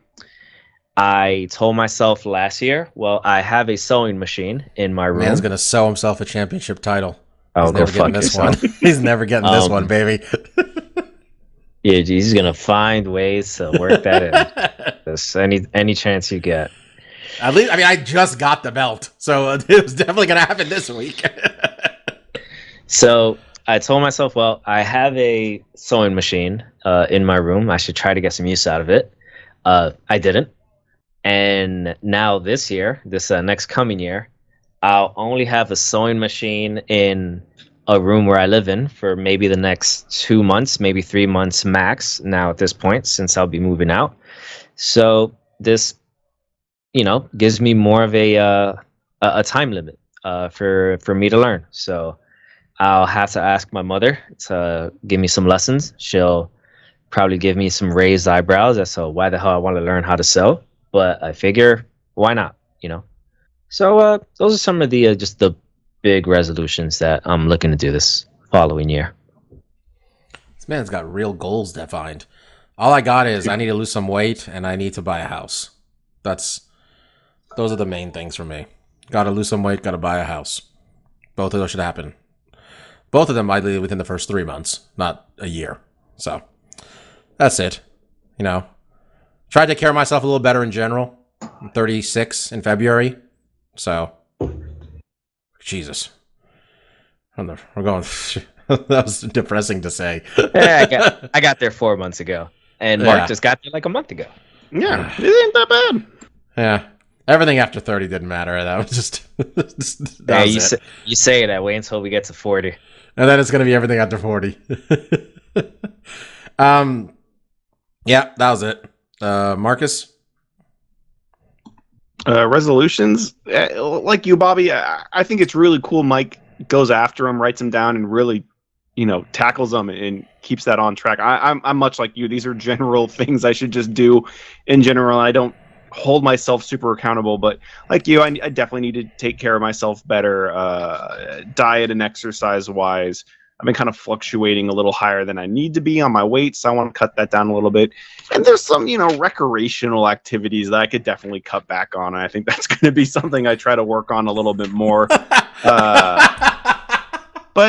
I told myself last year, well, I have a sewing machine in my room. Man's gonna sew himself a championship title. Oh, He's go never getting fuck this yourself. one. He's never getting this one, baby. Yeah, he's gonna find ways to work that in. Just any chance you get. At least, I mean, I just got the belt, so it was definitely gonna happen this week. So I told myself, well, I have a sewing machine in my room. I should try to get some use out of it. I didn't. And now this year, this next coming year, I'll only have a sewing machine in a room where I live in for maybe the next 2 months, maybe 3 months max now at this point, since I'll be moving out. So this, gives me more of a time limit for me to learn. So I'll have to ask my mother to give me some lessons. She'll probably give me some raised eyebrows as to why the hell I want to learn how to sew. But I figure, why not? So those are some of the just the big resolutions that I'm looking to do this following year. This man's got real goals defined. All I got is I need to lose some weight and I need to buy a house. Those are the main things for me. Got to lose some weight, got to buy a house. Both of those should happen. Both of them ideally within the first 3 months, not a year. So that's it. Try to take care of myself a little better in general. I'm 36 in February. So, Jesus. We're going. That was depressing to say. Yeah, I got there 4 months ago. And Mark just got there like a month ago. Yeah, it ain't that bad. Yeah. Everything after 30 didn't matter. That was just. You say that. Wait until we get to 40. And then it's going to be everything after 40. Yeah, that was it. Marcus? Resolutions, like you, Bobby. I think it's really cool. Mike goes after them, writes them down, and really, tackles them and keeps that on track. I'm much like you. These are general things I should just do in general. I don't hold myself super accountable, but like you, I definitely need to take care of myself better, diet and exercise wise. I've been kind of fluctuating a little higher than I need to be on my weight, so I want to cut that down a little bit. And there's some, recreational activities that I could definitely cut back on. And I think that's going to be something I try to work on a little bit more. But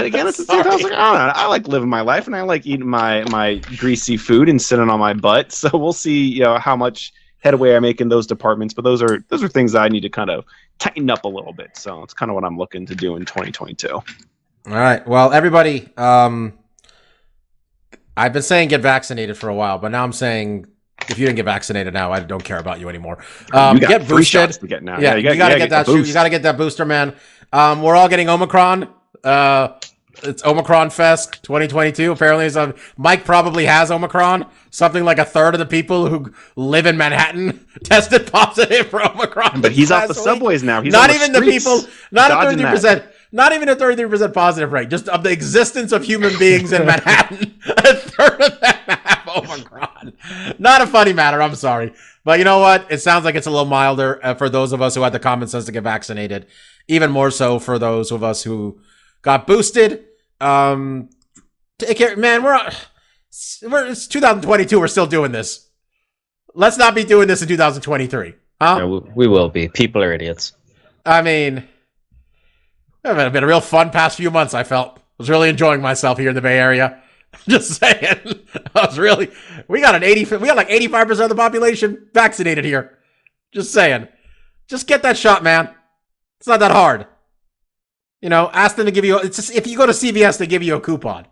again, it's the same time, I was like, I like living my life, and I like eating my greasy food and sitting on my butt. So we'll see, how much headway I make in those departments. But those are things that I need to kind of tighten up a little bit. So it's kind of what I'm looking to do in 2022. All right. Well, everybody, I've been saying get vaccinated for a while, but now I'm saying if you didn't get vaccinated now, I don't care about you anymore. You got get 3 boosted. shots to get now. Yeah, you got to get that boost. You got to get that booster, man. We're all getting Omicron. It's Omicron Fest 2022. Apparently, Mike probably has Omicron. Something like a third of the people who live in Manhattan tested positive for Omicron. But he's off the subways now. He's not on even the the people. Not a 33%. Not even a 33% positive rate. Just of the existence of human beings in Manhattan, a third of them have Omicron. Not a funny matter. I'm sorry, but you know what? It sounds like it's a little milder for those of us who had the common sense to get vaccinated. Even more so for those of us who got boosted. Take care, man. It's 2022. We're still doing this. Let's not be doing this in 2023, huh? Yeah, we will be. People are idiots. I mean, It's been a real fun past few months, I felt. I was really enjoying myself here in the Bay Area. Just saying. We got like 85% of the population vaccinated here. Just saying. Just get that shot, man. It's not that hard. You know, ask them to give you, it's just, if you go to CVS, they give you a coupon.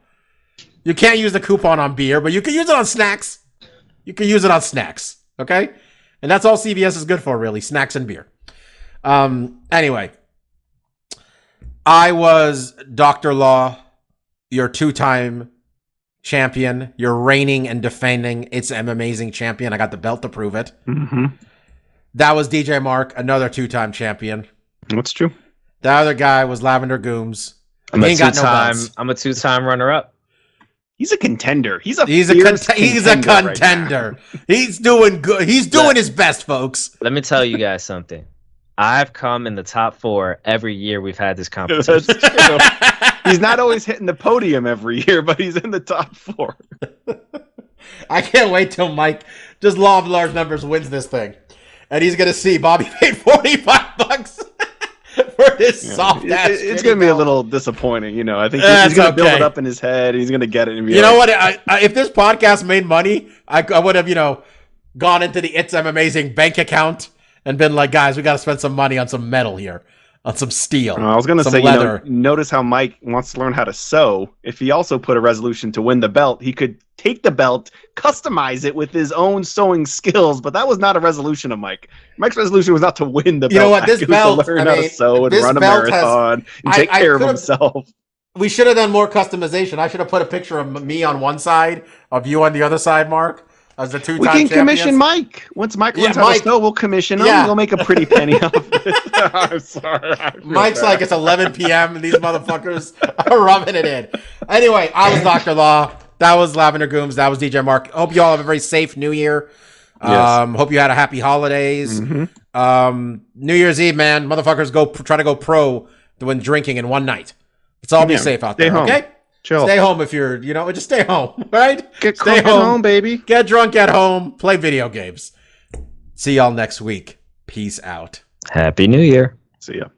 You can't use the coupon on beer, but you can use it on snacks. You can use it on snacks. Okay? And that's all CVS is good for, really. Snacks and beer. Anyway. I was Dr. Law, your 2-time champion. You're reigning and defending It's MMAzing champion. I got the belt to prove it. Mm-hmm. That was DJ Mark, another 2-time champion. That's true. The other guy was Lavender Gooms. I'm a 2-time runner-up. He's a contender. He's a contender. He's doing good. He's doing his best, folks. Let me tell you guys something. I've come in the top 4 every year we've had this competition. He's not always hitting the podium every year, but he's in the top 4. I can't wait till Mike, just law of large numbers, wins this thing. And he's going to see Bobby paid $45 for this soft ass. It's going to be a little disappointing, you know. I think he's going to build it up in his head. He's going to get it. And be know what? If this podcast made money, I would have, gone into the It's MMAzing bank account and been like, guys, we got to spend some money on some metal here, on some steel. I was going to say, leather. Notice how Mike wants to learn how to sew. If he also put a resolution to win the belt, he could take the belt, customize it with his own sewing skills, but that was not a resolution of Mike. Mike's resolution was not to win the belt. You know what? This belt, to learn how to sew and run a marathon and take care of himself. We should have done more customization. I should have put a picture of me on one side, of you on the other side, Mark, as the 2-time champions. We can commission Mike. Once Mike learns how to sew, we'll commission him. We'll make a pretty penny off it. I'm sorry. Mike's like, it's 11 p.m. and these motherfuckers are rubbing it in. Anyway, I was Dr. Law. That was Lavender Gooms. That was DJ Mark. Hope you all have a very safe New Year. Yes. Hope you had a happy holidays. Mm-hmm. New Year's Eve, man. Motherfuckers try to go pro when drinking in one night. Let's all be safe out there. Home. Okay? Chill. Stay home if you're, just stay home, right? Stay home, baby. Get drunk at home. Play video games. See y'all next week. Peace out. Happy New Year. See ya.